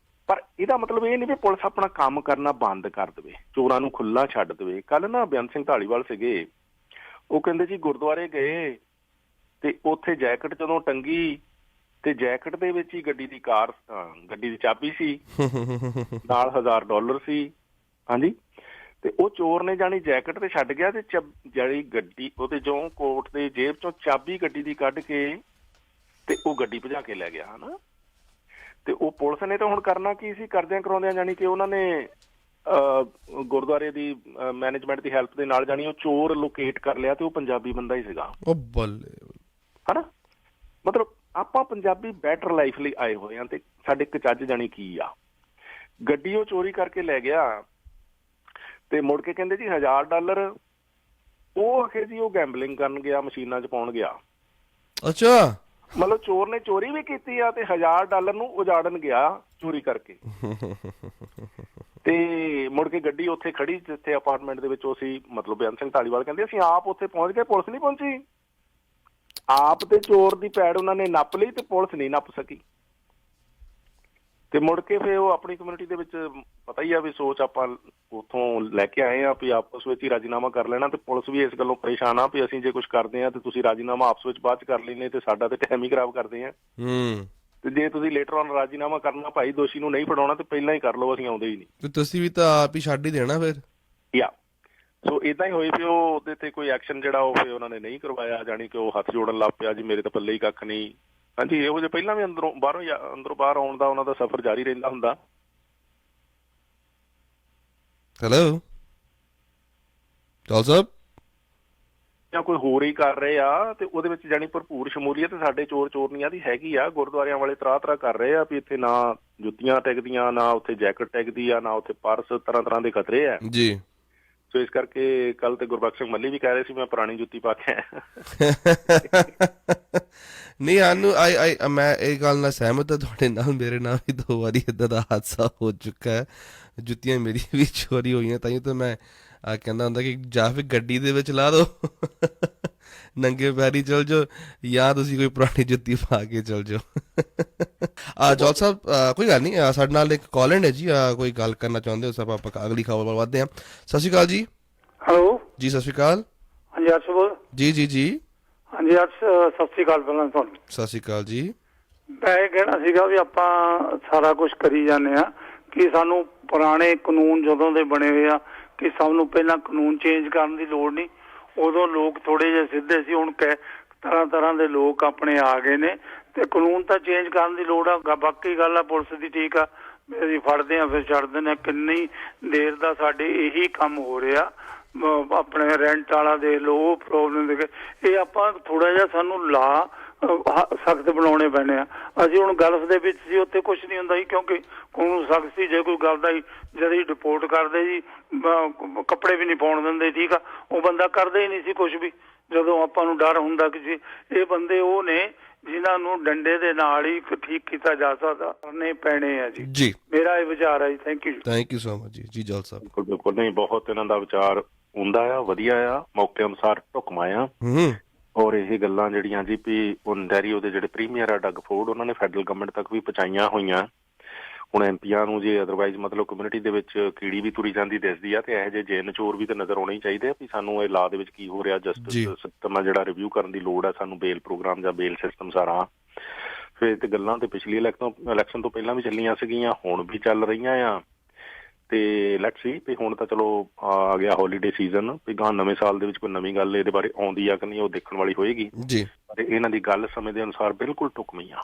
ਪਰ ਇਹਦਾ ਮਤਲਬ ਇਹ ਨਹੀਂ ਵੀ ਪੁਲਿਸ ਆਪਣਾ ਕੰਮ ਕਰਨਾ ਬੰਦ ਕਰ ਦੇਵੇ, ਚੋਰਾਂ ਨੂੰ ਖੁੱਲਾ ਛੱਡ ਦੇਵੇ। ਕੱਲ ਨਾ ਬੇਅੰਤ ਸਿੰਘ ਧਾਲੀਵਾਲ ਸੀਗੇ, ਉਹ ਕਹਿੰਦੇ ਜੀ ਗੁਰਦੁਆਰੇ ਗਏ ਤੇ ਉੱਥੇ ਜੈਕਟ ਜਦੋਂ ਟੰਗੀ ਤੇ ਜੈਕਟ ਦੇ ਵਿੱਚ ਹੀ ਗੱਡੀ ਦੀ ਚਾਬੀ ਸੀ, ਨਾਲ $1000 ਸੀ। ਹਾਂਜੀ, ਤੇ ਉਹ ਚੋਰ ਨੇ ਜਾਣੀ ਜੈਕਟ ਤੇ ਛੱਡ ਗਿਆ ਤੇ ਜਿਹੜੀ ਗੱਡੀ ਉਹਦੇ ਚੋਂ ਕੋਟ ਦੇ ਜੇਬ ਚੋਂ ਚਾਬੀ ਗੱਡੀ ਦੀ ਕੱਢ ਕੇ ਤੇ ਉਹ ਗੱਡੀ ਭਜਾ ਕੇ ਲੈ ਗਿਆ ਹਨਾ। ਤੇ ਉਹ ਪੁਲਿਸ ਨੇ ਤਾਂ ਹੁਣ ਕਰਨਾ ਕੀ ਸੀ, ਕਰਦਿਆਂ ਕਰਾਉਂਦਿਆਂ ਜਾਣੀ ਕਿ ਉਹਨਾਂ ਨੇ ਗੁਰਦੁਆਰੇ ਦੀ ਮੈਨੇਜਮੈਂਟ ਦੀ ਹੈਲਪ ਦੇ ਨਾਲ ਜਾਣੀ ਉਹ ਚੋਰ ਲੋਕੇਟ ਕਰ ਲਿਆ ਤੇ ਉਹ ਪੰਜਾਬੀ ਬੰਦਾ ਹੀ ਸੀਗਾ ਹਨਾ। ਮਤਲਬ ਆਪਾਂ ਪੰਜਾਬੀ ਬੈਟਰ ਲਾਈਫ ਲਈ ਆਏ ਹੋਏ ਹਾਂ ਤੇ ਸਾਡੇ ਕਚੱਜ ਜਾਣੀ ਕੀ ਆ, ਗੱਡੀ ਉਹ ਚੋਰੀ ਕਰਕੇ ਲੈ ਗਿਆ ਤੇ ਮੁੜ ਕੇ ਕਹਿੰਦੇ ਜੀ $1000 ਉਹ ਆਖੇ ਜੀ ਉਹ ਗੈਂਬਲਿੰਗ ਕਰਨ ਗਿਆ, ਮਸ਼ੀਨਾਂ 'ਚ ਪਾਉਣ ਗਿਆ। ਅੱਛਾ, ਮਤਲਬ ਚੋਰ ਨੇ ਚੋਰੀ ਵੀ ਕੀਤੀ ਆ ਤੇ $1000 ਨੂੰ ਉਜਾੜਨ ਗਿਆ ਚੋਰੀ ਕਰਕੇ। ਤੇ ਮੁੜ ਕੇ ਗੱਡੀ ਉੱਥੇ ਖੜੀ ਜਿੱਥੇ ਅਪਾਰਟਮੈਂਟ ਦੇ ਵਿੱਚ ਉਹ ਸੀ, ਮਤਲਬ ਬੇਅੰਤ ਸਿੰਘ ਧਾਲੀਵਾਲ ਕਹਿੰਦੇ ਅਸੀਂ ਆਪ ਉੱਥੇ ਪਹੁੰਚ ਗਏ, ਪੁਲਿਸ ਨਹੀਂ ਪਹੁੰਚੀ। ਆਪ ਤੇ ਚੋਰ ਦੀ ਪੈੜ ਉਹਨਾਂ ਨੇ ਨੱਪ ਲਈ ਤੇ ਪੁਲਿਸ ਨਹੀਂ ਨੱਪ ਸਕੀ। ਤੇ ਮੁੜ ਕੇ ਫਿਰ ਉਹ ਆਪਣੀ ਕਮਿਊਨਿਟੀ ਦੇ ਵਿੱਚ ਪਤਾ ਹੀ ਆ ਵੀ ਸੋਚ ਆਪਾਂ ਉੱਥੋਂ ਲੈ ਕੇ ਆਏ ਆ ਵੀ ਆਪਸ ਵਿੱਚ ਹੀ ਰਾਜੀਨਾਮਾ ਕਰ ਲੈਣਾ, ਤੇ ਪੁਲਿਸ ਵੀ ਇਸ ਗੱਲੋਂ ਪਰੇਸ਼ਾਨ ਆ ਵੀ ਅਸੀਂ ਜੇ ਕੁਛ ਕਰਦੇ ਆ ਤੇ ਤੁਸੀਂ ਰਾਜੀਨਾਮਾ ਆਪਸ ਵਿੱਚ ਬਾਅਦ ਚ ਕਰ ਲੈਂਦੇ ਤੇ ਸਾਡਾ ਤੇ ਟਾਈਮ ਹੀ ਖਰਾਬ ਕਰਦੇ ਆ। ਤੇ ਜੇ ਤੁਸੀਂ ਲੇਟਰ ਔਨ ਰਾਜੀਨਾਮਾ ਕਰਨਾ ਭਾਈ, ਦੋਸ਼ੀ ਨੂੰ ਨਹੀਂ ਫੜਾਉਣਾ ਤੇ ਪਹਿਲਾਂ ਹੀ ਕਰ ਲਓ, ਅਸੀਂ ਆਉਂਦੇ ਹੀ ਨਹੀਂ। ਤੁਸੀਂ ਵੀ ਤਾਂ ਆਪ ਹੀ ਛੱਡ ਹੀ ਦੇਣਾ ਫਿਰ। ਯਾ ਸੋ ਏਦਾਂ ਹੀ ਹੋਈ ਵੀ ਉਹ ਉਹਦੇ ਤੇ ਕੋਈ ਐਕਸ਼ਨ ਜਿਹੜਾ ਉਹ ਫਿਰ ਉਹਨਾਂ ਨੇ ਨਹੀਂ ਕਰਵਾਇਆ, ਜਾਣੀ ਕਿ ਉਹ ਹੱਥ ਜੋੜਨ ਲੱਗ ਪਿਆ ਜੀ ਮੇਰੇ ਤਾਂ ਪੱਲੇ ਹੀ ਕੱਖ ਨਹੀਂ। ਹਾਂਜੀ, ਇਹੋ ਜਿਹੇ ਪਹਿਲਾਂ ਵੀ ਅੰਦਰੋਂ ਬਾਹਰ ਆਉਣ ਦਾ ਉਹਨਾਂ ਦਾ ਸਫ਼ਰ ਜਾਰੀ ਰਹਿੰਦਾ ਹੁੰਦਾ। ਹੈਲੋ ਸਾਹਿਬ, ਜਾਂ ਕੋਈ ਹੋਰ ਹੀ ਕਰ ਰਹੇ ਆ ਤੇ ਉਹਦੇ ਵਿੱਚ ਜਾਣੀ ਭਰਪੂਰ ਸ਼ਮੂਲੀਅਤ ਸਾਡੇ ਚੋਰ ਚੋਰਨੀਆਂ ਦੀ ਹੈਗੀ ਆ। ਗੁਰਦੁਆਰਿਆਂ ਵਾਲੇ ਤਰ੍ਹਾਂ ਕਰ ਰਹੇ ਆ ਵੀ ਇੱਥੇ ਨਾ ਜੁੱਤੀਆਂ ਟਿਕਦੀਆਂ, ਨਾ ਉੱਥੇ ਜੈਕਟ ਟਿਕਦੀ ਆ, ਨਾ ਉੱਥੇ ਪਰਸ, ਤਰ੍ਹਾਂ ਦੇ ਖਤਰੇ ਆ ਜੀ। ਸੋ ਇਸ ਕਰਕੇ ਕੱਲ ਤੇ ਗੁਰਬਖਸ਼ ਸਿੰਘ ਮੱਲੀ ਵੀ ਕਹਿ ਰਹੇ ਸੀ ਮੈਂ ਪੁਰਾਣੀ ਜੁੱਤੀ ਪਾ ਕੇ ਆਇਆ। ਨਹੀਂ ਮੈਂ ਇਹ ਗੱਲ ਨਾਲ ਸਹਿਮਤ ਹਾਂ ਤੁਹਾਡੇ ਨਾਲ, ਮੇਰੇ ਨਾਲ ਵੀ 2 ਵਾਰੀ ਏਦਾਂ ਦਾ ਹਾਦਸਾ ਹੋ ਚੁੱਕਾ ਹੈ, ਜੁੱਤੀਆਂ ਮੇਰੀ ਵੀ ਚੋਰੀ ਹੋਈਆਂ। ਤਾਂ ਹੀ ਤਾਂ ਮੈਂ ਕਹਿੰਦਾ ਹੁੰਦਾ ਕਿ ਜਾਂ ਫਿਰ ਗੱਡੀ ਦੇ ਵਿੱਚ ਲਾ ਦੋ ਨੰਗੇ ਪੈਰੀ ਚਲ ਜਾਓ, ਜਾਂ ਤੁਸੀਂ ਕੋਈ ਪੁਰਾਣੀ ਜੁੱਤੀ ਪਾ ਕੇ ਚਲ ਜਾਓ। ਜੌਲ ਸਾਹਿਬ ਕੋਈ ਗੱਲ ਨਹੀਂ, ਸਾਡੇ ਨਾਲ ਇੱਕ ਕਾਲ ਹੈ ਜੀ, ਕੋਈ ਗੱਲ ਕਰਨਾ ਚਾਹੁੰਦੇ ਹੋ ਸਭ? ਆਪਾਂ ਅਗਲੀ ਖਬਰ ਵੱਧਦੇ ਹਾਂ। ਸਤਿ ਸ਼੍ਰੀ ਅਕਾਲ ਜੀ। ਹੈਲੋ ਜੀ, ਸਤਿ ਸ਼੍ਰੀ ਅਕਾਲ। ਹਾਂਜੀ ਅਰਸ਼ ਬੋਲ। ਜੀ ਹਾਂਜੀ ਅਰਸ਼, ਸਤਿ ਸ਼੍ਰੀ ਅਕਾਲ। ਪਹਿਲਾਂ ਤੁਹਾਨੂੰ ਸਤਿ ਸ਼੍ਰੀ ਅਕਾਲ ਜੀ। ਮੈਂ ਇਹ ਕਹਿਣਾ ਸੀਗਾ ਵੀ ਆਪਾਂ ਸਾਰਾ ਕੁਛ ਕਰੀ ਜਾਂਦੇ ਆ ਕਿ ਸਾਨੂੰ ਪੁਰਾਣੇ ਕਾਨੂੰਨ ਜਦੋਂ ਦੇ ਬਣੇ ਹੋਏ ਆ ਕਿ ਸਭ ਨੂੰ ਪਹਿਲਾਂ ਕਾਨੂੰਨ ਚੇਂਜ ਕਰਨ ਦੀ ਲੋੜ ਨਹੀਂ। ਉਦੋਂ ਲੋਕ ਥੋੜੇ ਜਿਹੇ ਸਿੱਧੇ ਸੀ, ਹੁਣ ਤਰ੍ਹਾਂ ਦੇ ਲੋਕ ਆਪਣੇ ਆ ਗਏ ਨੇ ਤੇ ਕਾਨੂੰਨ ਤਾਂ ਚੇਂਜ ਕਰਨ ਦੀ ਲੋੜ ਆ। ਬਾਕੀ ਗੱਲ ਆ ਪੁਲਿਸ ਦੀ ਠੀਕ ਆ, ਅਸੀਂ ਫੜਦੇ ਆ ਫਿਰ ਛੱਡ ਦਿੰਦੇ ਆ। ਕਿੰਨੀ ਦੇਰ ਦਾ ਸਾਡੇ ਇਹੀ ਕੰਮ ਹੋ ਰਿਹਾ, ਆਪਣੇ ਰੈਂਟ ਵਾਲਾ ਦੇਖ ਲਓ, ਉਹ ਪ੍ਰੋਬਲਮ ਦੇਖ। ਇਹ ਆਪਾਂ ਥੋੜਾ ਜਿਹਾ ਸਾਨੂੰ ਲਾ ਸਖਤ ਬਣਾਉਣੇ ਪੈਣੇ ਆ। ਅਸੀਂ ਹੁਣ ਗਲਫ ਦੇ ਵਿੱਚ ਸੀ, ਉੱਥੇ ਕੁਛ ਨਹੀਂ ਹੁੰਦਾ ਸੀ ਕਿਉਂਕਿ ਕਾਨੂੰਨ ਸਖਤ ਸੀ। ਜੇ ਕੋਈ ਗੱਲ ਦਾ ਜਦ ਹੀ ਡਿਪੋਰਟ ਕਰਦੇ ਜੀ, ਕੱਪੜੇ ਵੀ ਨਹੀਂ ਪਾਉਣ ਦਿੰਦੇ, ਠੀਕ ਆ, ਉਹ ਬੰਦਾ ਕਰਦਾ ਹੀ ਨਹੀਂ ਸੀ ਕੁਛ ਵੀ। ਜਦੋਂ ਆਪਾਂ ਨੂੰ ਡਰ ਹੁੰਦਾ ਕਿ ਜੀ ਇਹ ਬੰਦੇ ਉਹ ਨੇ ਜਿਨ੍ਹਾਂ ਨੂੰ ਡੰਡੇ ਦੇ ਨਾਲ ਹੀ ਠੀਕ ਕੀਤਾ ਜਾ ਸਕਦਾ, ਕਰਨੇ ਪੈਣੇ ਆ ਜੀ। ਮੇਰਾ ਇਹ ਵਿਚਾਰ ਹੈ ਜੀ। ਥੈਂਕ ਯੂ ਸੋ ਮਚ ਜੀ ਜੌਲ ਸਾਹਿਬ। ਬਿਲਕੁਲ ਨਹੀਂ, ਬਹੁਤ ਇਹਨਾਂ ਦਾ ਵਿਚਾਰ ਹੁੰਦਾ ਆ, ਵਧੀਆ ਆ, ਮੌਕੇ ਅਨੁਸਾਰ ਢੁਕਮਾ ਆ। ਔਰ ਇਹ ਗੱਲਾਂ ਜਿਹੜੀਆਂ ਜੀ ਵੀ ਓਨਟਾਰੀਓ ਦੇ ਜਿਹੜੇ ਪ੍ਰੀਮੀਅਰ ਆ ਡਗ ਫੋਰਡ, ਉਹਨਾਂ ਨੇ ਫੈਡਰਲ ਗਵਰਨਮੈਂਟ ਤੱਕ ਵੀ ਪਹੁੰਚਾਈਆਂ ਹੋਈਆਂ। ਹੁਣ ਐਮਪੀਆਂ ਨੂੰ ਜੇ ਅਦਰਵਾਈਜ਼ ਮਤਲਬ ਕਮਿਊਨਿਟੀ ਦੇ ਵਿੱਚ ਕੀੜੀ ਵੀ ਤੁਰੀ ਜਾਂਦੀ ਦਿਸਦੀ ਆ, ਤੇ ਇਹੋ ਜਿਹੇ ਜੇਨ ਚੋਰ ਵੀ ਤਾਂ ਨਜ਼ਰ ਆਉਣੇ ਹੀ ਚਾਹੀਦੇ ਆ ਵੀ ਸਾਨੂੰ ਇਹ ਲਾਅ ਦੇ ਵਿੱਚ ਕੀ ਹੋ ਰਿਹਾ, ਜਸਟਿਸ ਸਿਸਟਮ ਆ ਜਿਹੜਾ ਰਿਵਿਊ ਕਰਨ ਦੀ ਲੋੜ ਆ ਸਾਨੂੰ, ਬੇਲ ਪ੍ਰੋਗਰਾਮ ਜਾਂ ਬੇਲ ਸਿਸਟਮ ਸਾਰਾ। ਫਿਰ ਤੇ ਗੱਲਾਂ ਤੇ ਪਿਛਲੀ ਇਲੈਕਸ਼ਨ ਤੋਂ ਪਹਿਲਾਂ ਵੀ ਚੱਲੀਆਂ ਸੀਗੀਆਂ, ਹੁਣ ਵੀ ਚੱਲ ਰਹੀਆਂ ਆ। ਤੇ ਲੈਟਸ ਸੀ ਵੀ ਹੁਣ ਤਾਂ ਚਲੋ ਆ ਗਿਆ ਹੌਲੀਡੇ ਸੀਜ਼ਨ, ਵੀ ਗਾਂ ਨਵੇਂ ਸਾਲ ਦੇ ਵਿੱਚ ਕੋਈ ਨਵੀਂ ਗੱਲ ਇਹਦੇ ਬਾਰੇ ਆਉਂਦੀ ਆ ਕਿ ਨਹੀਂ ਉਹ ਦੇਖਣ ਵਾਲੀ ਹੋਏਗੀ ਜੀ। ਪਰ ਇਹਨਾਂ ਦੀ ਗੱਲ ਸਮੇਂ ਦੇ ਅਨੁਸਾਰ ਬਿਲਕੁਲ ਢੁਕਵੀਂ ਆ।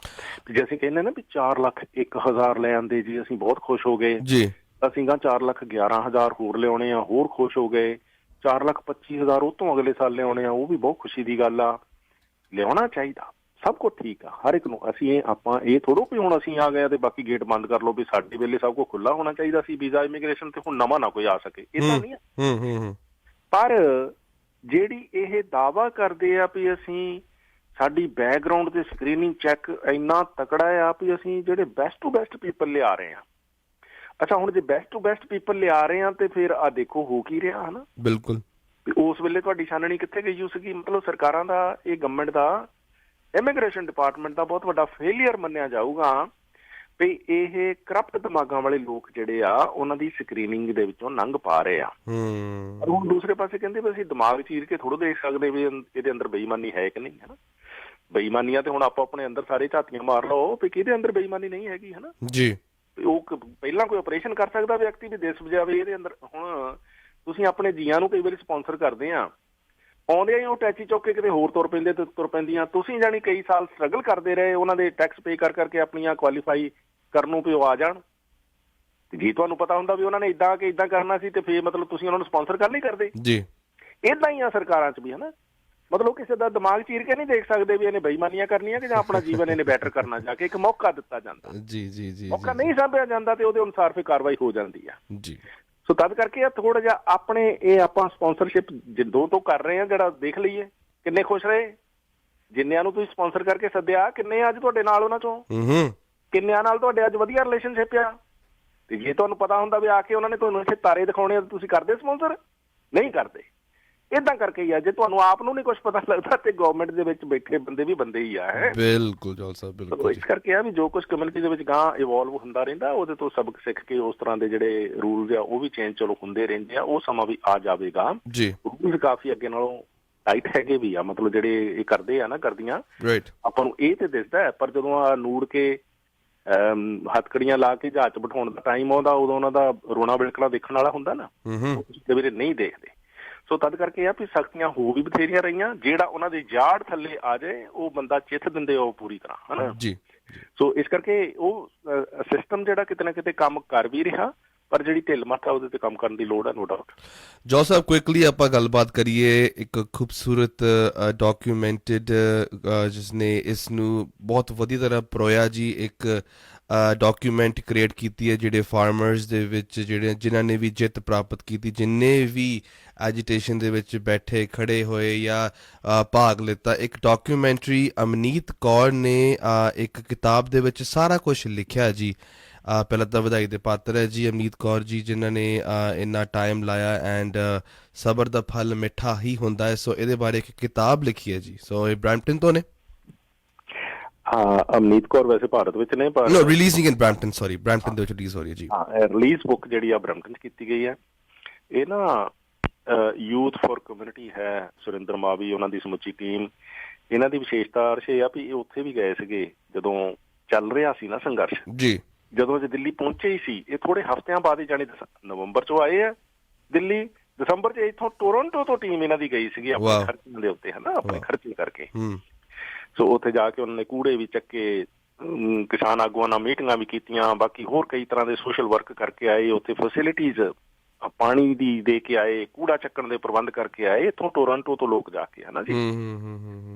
ਜੇ ਅਸੀਂ ਕਹਿੰਦੇ ਨਾ ਵੀ 4,01,000 ਲੈ ਆਂਦੇ ਜੀ ਅਸੀਂ ਬਹੁਤ ਖੁਸ਼ ਹੋ ਗਏ ਜੀ, ਅਸੀਂ ਗਾਂ 4,11,000 ਹੋਰ ਲਿਆਉਣੇ ਆ, ਹੋਰ ਖੁਸ਼ ਹੋ ਗਏ। 4,25,000 ਉਹ ਤੋਂ ਅਗਲੇ ਸਾਲ ਲਿਆਉਣੇ ਆ, ਉਹ ਵੀ ਬਹੁਤ ਖੁਸ਼ੀ ਦੀ ਗੱਲ ਆ। ਲਿਆਉਣਾ ਚਾਹੀਦਾ, ਸਭ ਕੁਝ ਠੀਕ ਆ ਹਰ ਇੱਕ ਨੂੰ। ਅਸੀਂ ਆਪਾਂ ਇਹ ਥੋੜ੍ਹਾ ਵੀ ਹੁਣ ਅਸੀਂ ਆ ਗਏ ਤੇ ਬਾਕੀ ਗੇਟ ਬੰਦ ਕਰ ਲਓ, ਵੀ ਸਾਡੇ ਵੇਲੇ ਸਭ ਕੁਝ ਖੁੱਲ੍ਹਾ ਹੋਣਾ ਚਾਹੀਦਾ ਸੀ ਵੀਜ਼ਾ ਇਮੀਗ੍ਰੇਸ਼ਨ ਤੇ, ਹੁਣ ਨਵਾਂ ਨਾ ਕੋਈ ਆ ਸਕੇ, ਇਹ ਤਾਂ ਨਹੀਂ ਆ। ਪਰ ਜਿਹੜੀ ਇਹ ਦਾਅਵਾ ਕਰਦੇ ਆ ਵੀ ਅਸੀਂ ਸਾਡੀ ਬੈਕਗਰਾਊਂਡ ਤੇ ਸਕਰੀਨਿੰਗ ਚੈੱਕ ਇੰਨਾ ਤਕੜਾ ਆ ਵੀ ਅਸੀਂ ਜਿਹੜੇ ਬੈਸਟ ਟੂ ਬੈਸਟ ਪੀਪਲ ਲਿਆ ਰਹੇ ਹਾਂ। ਅੱਛਾ, ਹੁਣ ਜੇ ਬੈਸਟ ਟੂ ਬੈਸਟ ਪੀਪਲ ਲਿਆ ਰਹੇ ਹਾਂ ਤੇ ਫਿਰ ਆ ਦੇਖੋ ਹੋ ਕੀ ਰਿਹਾ ਹਨਾ। ਬਿਲਕੁਲ, ਉਸ ਵੇਲੇ ਤੁਹਾਡੀ ਛਾਨਣੀ ਕਿੱਥੇ ਗਈ ਹੋ ਸੀਗੀ? ਮਤਲਬ ਸਰਕਾਰਾਂ ਦਾ, ਇਹ ਗਵਰਨਮੈਂਟ ਦਾ, ਇਮੀਗ੍ਰੇਸ਼ਨ ਡਿਪਾਰਟਮੈਂਟ ਦਾ ਬਹੁਤ ਵੱਡਾ ਫੇਲੀਅਰ ਮੰਨਿਆ ਜਾਊਗਾ ਵੀ ਇਹ ਕਰਪਟ ਦਿਮਾਗਾਂ ਵਾਲੇ ਲੋਕ ਜਿਹੜੇ ਆ ਉਹਨਾਂ ਦੀ ਸਕਰੀਨਿੰਗ ਦੇ ਵਿੱਚੋਂ ਲੰਘ ਪਾ ਰਹੇ ਆ। ਪਰ ਹੁਣ ਦੂਸਰੇ ਪਾਸੇ ਕਹਿੰਦੇ ਵੀ ਅਸੀਂ ਦਿਮਾਗ ਚੀਰ ਕੇ ਥੋੜ੍ਹਾ ਦੇਖ ਸਕਦੇ ਵੀ ਇਹਦੇ ਅੰਦਰ ਬੇਈਮਾਨੀ ਹੈ ਕਿ ਨਹੀਂ, ਹਨਾ। ਬੇਈਮਾਨੀਆਂ ਤੇ ਹੁਣ ਆਪਾਂ ਆਪਣੇ ਅੰਦਰ ਸਾਰੇ ਝਾਤੀਆਂ ਮਾਰ ਲਓ ਵੀ ਕਿਹਦੇ ਅੰਦਰ ਬੇਈਮਾਨੀ ਨਹੀਂ ਹੈਗੀ, ਹਨਾ ਜੀ। ਉਹ ਪਹਿਲਾਂ ਕੋਈ ਆਪਰੇਸ਼ਨ ਕਰ ਸਕਦਾ ਵਿਅਕਤੀ ਵੀ ਦਿਸ ਜਾਵੇ ਇਹਦੇ ਅੰਦਰ। ਹੁਣ ਤੁਸੀਂ ਆਪਣੇ ਜੀਆਂ ਨੂੰ ਕਈ ਵਾਰੀ ਸਪਾਂਸਰ ਕਰਦੇ ਆ, ਆਉਂਦੇ ਹੀ ਉਹ ਟੈਚੀ ਚੁੱਕ ਕੇ ਕਿਤੇ ਹੋਰ ਤੁਰ ਪੈਂਦੇ ਤੇ ਤੁਰ ਪੈਂਦੀਆਂ। ਤੁਸੀਂ ਜਾਣੀ ਕਈ ਸਾਲ ਸਟਰਗਲ ਕਰਦੇ ਰਹੇ, ਉਹਨਾਂ ਦੇ ਟੈਕਸ ਪੇ ਕਰ ਕਰਕੇ ਆਪਣੀਆਂ ਕੁਆਲੀਫਾਈ ਕਰਨ ਨੂੰ ਵੀ ਉਹ ਆ ਜਾਣ। ਤੇ ਜੇ ਤੁਹਾਨੂੰ ਪਤਾ ਹੁੰਦਾ ਵੀ ਉਹਨਾਂ ਨੇ ਇੱਦਾਂ ਕਿ ਇੱਦਾਂ ਕਰਨਾ ਸੀ ਤੇ ਫਿਰ ਮਤਲਬ ਤੁਸੀਂ ਉਹਨਾਂ ਨੂੰ ਸਪਾਂਸਰ ਕਰ ਨਹੀਂ ਕਰਦੇ ਜੀ। ਏਦਾਂ ਹੀ ਆ ਸਰਕਾਰਾਂ 'ਚ ਵੀ, ਹਨਾ। ਮਤਲਬ ਕਿਸੇ ਦਾ ਦਿਮਾਗ ਚੀਰ ਕੇ ਨਹੀਂ ਦੇਖ ਸਕਦੇ ਵੀ ਇਹਨੇ ਬੇਈਮਾਨੀਆਂ ਕਰਨੀਆਂ ਕਿ ਜਾਂ ਆਪਣਾ ਜੀਵਨ ਇਹਨੇ ਬੈਟਰ ਕਰਨਾ। ਜਾ ਕੇ ਇੱਕ ਮੌਕਾ ਦਿੱਤਾ ਜਾਂਦਾ ਜੀ ਜੀ ਜੀ, ਮੌਕਾ ਨਹੀਂ ਸਾਂਭਿਆ ਜਾਂਦਾ ਤੇ ਉਹਦੇ ਅਨੁਸਾਰ ਫਿਰ ਕਾਰਵਾਈ ਹੋ ਜਾਂਦੀ ਆ ਜੀ। ਸੋ ਤਦ ਕਰਕੇ ਆ ਥੋੜਾ ਜਿਹਾ ਆਪਣੇ ਇਹ ਆਪਾਂ ਸਪਾਂਸਰਸ਼ਿਪ ਜਿੱਦੋਂ ਤੋਂ ਕਰ ਰਹੇ ਹਾਂ, ਜਿਹੜਾ ਦੇਖ ਲਈਏ ਕਿੰਨੇ ਖੁਸ਼ ਰਹੇ। ਜਿੰਨਿਆਂ ਨੂੰ ਤੁਸੀਂ ਸਪਾਂਸਰ ਕਰਕੇ ਸੱਦਿਆ, ਕਿੰਨੇ ਅੱਜ ਤੁਹਾਡੇ ਨਾਲ ਉਹਨਾਂ ਚੋਂ, ਕਿੰਨਿਆਂ ਨਾਲ ਤੁਹਾਡੇ ਅੱਜ ਵਧੀਆ ਰਿਲੇਸ਼ਨਸ਼ਿਪ ਆ। ਤੇ ਜੇ ਤੁਹਾਨੂੰ ਪਤਾ ਹੁੰਦਾ ਵੀ ਆ ਕੇ ਉਹਨਾਂ ਨੇ ਤੁਹਾਨੂੰ ਇੱਥੇ ਤਾਰੇ ਦਿਖਾਉਣੇ ਆ, ਤੁਸੀਂ ਕਰਦੇ ਸਪਾਂਸਰ? ਨਹੀਂ ਕਰਦੇ। ਏਦਾਂ ਕਰਕੇ ਹੀ ਆ। ਜੇ ਤੁਹਾਨੂੰ ਆਪ ਨੂੰ ਨਹੀਂ ਕੁਛ ਪਤਾ ਲੱਗਦਾ ਤੇ ਗਵਰਨਮੈਂਟ ਦੇ ਵਿੱਚ ਬੈਠੇ ਬੰਦੇ ਵੀ ਬੰਦੇ ਹੀ ਆ। ਬਿਲਕੁਲ ਜੋਲ ਸਾਹਿਬ, ਬਿਲਕੁਲ। ਇਸ ਕਰਕੇ ਆ ਵੀ ਜੋ ਕੁਛ ਕਮਿਊਨਿਟੀ ਦੇ ਵਿੱਚ ਗਾਂ ਇਵੋਲਵ ਹੁੰਦਾ ਰਹਿੰਦਾ, ਉਹਦੇ ਤੋਂ ਸਬਕ ਸਿੱਖ ਕੇ ਉਸ ਤਰ੍ਹਾਂ ਦੇ ਜਿਹੜੇ ਰੂਲਸ ਆ ਉਹ ਵੀ ਚੇਂਜ ਚਲੋ ਹੁੰਦੇ ਰਹਿੰਦੇ ਆ। ਉਹ ਸਮਾਂ ਵੀ ਆ ਜਾਵੇਗਾ ਜੀ। ਰੂਲਸ ਕਾਫੀ ਅੱਗੇ ਨਾਲੋਂ ਟਾਈਟ ਹੈਗੇ ਵੀ ਆ, ਮਤਲਬ ਜਿਹੜੇ ਇਹ ਕਰਦੇ ਆ ਨਾ, ਕਰਦੀਆਂ ਆਪਾਂ ਨੂੰ ਇਹ ਤੇ ਦਿਸਦਾ। ਪਰ ਜਦੋਂ ਆ ਨੂੜ ਕੇ ਹੱਥਕੜੀਆਂ ਲਾ ਕੇ ਜਹਾਜ਼ 'ਚ ਬਿਠਾਉਣ ਦਾ ਟਾਈਮ ਆਉਂਦਾ, ਉਦੋਂ ਉਹਨਾਂ ਦਾ ਰੋਣਾ ਬਿਲਕਣਾ ਦੇਖਣ ਵਾਲਾ ਹੁੰਦਾ ਨਾ, ਕਈ ਵਾਰੀ ਨਹੀਂ ਦੇਖਦੇ। ਸੋ ਤਦ ਕਰਕੇ ਆ ਵੀ ਸਖਤੀਆਂ ਹੋ ਵੀ ਬਥੇਰੀਆਂ ਰਹੀਆਂ। ਜਿਹੜਾ ਉਹਨਾਂ ਦੀ ਜਾੜ ਥੱਲੇ ਆ ਜਾਏ ਉਹ ਬੰਦਾ ਚਿੱਥ ਦਿੰਦੇ ਉਹ ਪੂਰੀ ਤਰ੍ਹਾਂ, ਹਨਾ ਜੀ। ਸੋ ਇਸ ਕਰਕੇ ਉਹ ਸਿਸਟਮ ਜਿਹੜਾ ਕਿਤੇ ਨਾ ਕਿਤੇ ਕੰਮ ਕਰ ਵੀ ਰਿਹਾ, ਪਰ ਜਿਹੜੀ ਢਿੱਲ ਮੱਠ ਆ ਉਹਦੇ ਤੇ ਕੰਮ ਕਰਨ ਦੀ ਲੋੜ ਹੈ, ਨੋ ਡਾਊਟ। ਜੋ ਸਾਹਿਬ, ਕੁਇਕਲੀ ਆਪਾਂ ਗੱਲਬਾਤ ਕਰੀਏ ਇੱਕ ਖੂਬਸੂਰਤ ਡਾਕੂਮੈਂਟਡ ਜਿਸਨੇ ਇਸ ਨੂੰ ਬਹੁਤ ਵਧੀਆ ਤਰ੍ਹਾਂ ਪਰੋਇਆ ਜੀ, ਇੱਕ ਡਾਕੂਮੈਂਟ ਕ੍ਰੀਏਟ ਕੀਤੀ ਹੈ ਜਿਹੜੇ ਫਾਰਮਰਸ ਦੇ ਵਿੱਚ, ਜਿਹੜੇ ਜਿਨ੍ਹਾਂ ਨੇ ਵੀ ਜਿੱਤ ਪ੍ਰਾਪਤ ਕੀਤੀ, ਜਿੰਨੇ ਵੀ ਐਜੀਟੇਸ਼ਨ ਦੇ ਵਿੱਚ ਬੈਠੇ ਖੜੇ ਹੋਏ ਜਾਂ ਭਾਗ ਲਿੱਤਾ। ਇੱਕ ਡਾਕੂਮੈਂਟਰੀ ਅਮਨੀਤ ਕੌਰ ਨੇ ਇੱਕ ਕਿਤਾਬ ਦੇ ਵਿੱਚ ਸਾਰਾ ਕੁਛ ਲਿਖਿਆ ਜੀ। ਪਹਿਲਾਂ ਤਾਂ ਵਧਾਈ ਦੇ ਪਾਤਰ ਹੈ ਜੀ ਅਮਨੀਤ ਕੌਰ ਜੀ, ਜਿਨ੍ਹਾਂ ਨੇ ਇੰਨਾ ਟਾਈਮ ਲਾਇਆ ਐਂਡ ਸਬਰ ਦਾ ਫਲ ਮਿੱਠਾ ਹੀ ਹੁੰਦਾ ਹੈ। ਸੋ ਇਹਦੇ ਬਾਰੇ ਇੱਕ ਕਿਤਾਬ ਲਿਖੀ ਹੈ ਜੀ। ਸੋ ਇਹ ਬਰੈਂਪਟਨ ਤੋਂ ਨੇ। ਅਮਨੀਤ ਕੌਰ ਵੈਸੇ ਭਾਰਤ ਵਿੱਚ ਨੇ, ਪਰ ਰਿਲੀਜ਼ਿੰਗ ਇਨ ਬਰੈਂਪਟਨ, ਸੌਰੀ ਬਰੈਂਪਟਨ ਦੇ ਵਿੱਚ ਰਿਲੀਜ਼ ਹੋ ਰਹੀ ਹੈ ਜੀ। ਰਿਲੀਜ਼ ਬੁੱਕ ਜਿਹੜੀ ਆ ਬਰੈਂਪਟਨ 'ਚ ਕੀਤੀ ਗਈ ਹੈ। ਇਹ ਨਾ ਯੂਥ ਫॉर ਕਮਿਊਨਿਟੀ ਹੈ, ਸੁਰਿੰਦਰ ਮਾਵੀ, ਉਹਨਾਂ ਦੀ ਸਮੁੱਚੀ ਟੀਮ। ਇਹਨਾਂ ਦੀ ਵਿਸ਼ੇਸ਼ਤਾ ਇਹ ਆ ਵੀ ਇਹ ਉੱਥੇ ਵੀ ਗਏ ਸੀਗੇ ਜਦੋਂ ਚੱਲ ਰਿਹਾ ਸੀ ਨਾ ਸੰਘਰਸ਼ ਜੀ। ਜਦੋਂ ਇਹ ਦਿੱਲੀ ਪਹੁੰਚੇ ਹੀ ਸੀ, ਇਹ ਥੋੜੇ ਹਫ਼ਤਿਆਂ ਬਾਅਦ ਹੀ, ਜਾਣੀ ਨਵੰਬਰ 'ਚੋਂ ਆਏ ਆ ਦਿੱਲੀ, ਦਸੰਬਰ 'ਚ ਇੱਥੋਂ ਟੋਰੰਟੋ ਤੋਂ ਟੀਮ ਇਹਨਾਂ ਦੀ ਗਈ ਸੀਗੀ ਆਪਣੇ ਖਰਚਿਆਂ ਦੇ ਉੱਤੇ, ਹਨਾ, ਆਪਣੇ ਖਰਚੇ ਕਰਕੇ। ਸੋ ਉੱਥੇ ਜਾ ਕੇ ਉਹਨਾਂ ਨੇ ਕੂੜੇ ਵੀ ਚੱਕੇ, ਕਿਸਾਨ ਆਗੂਆਂ ਨਾਲ ਮੀਟਿੰਗਾਂ ਵੀ ਕੀਤੀਆਂ, ਬਾਕੀ ਹੋਰ ਕਈ ਤਰ੍ਹਾਂ ਦੇ ਸੋਸ਼ਲ ਵਰਕ ਕਰਕੇ ਆਏ। ਉੱਥੇ ਫੈਸਿਲਿਟੀਜ਼ ਪਾਣੀ ਦੀ ਦੇ ਕੇ ਆਏ, ਕੂੜਾ ਚੱਕਣ ਦੇ ਪ੍ਰਬੰਧ ਕਰਕੇ ਆਏ, ਇੱਥੋਂ ਟੋਰੰਟੋ ਤੋਂ ਲੋਕ ਜਾ ਕੇ, ਹਨਾ ਜੀ।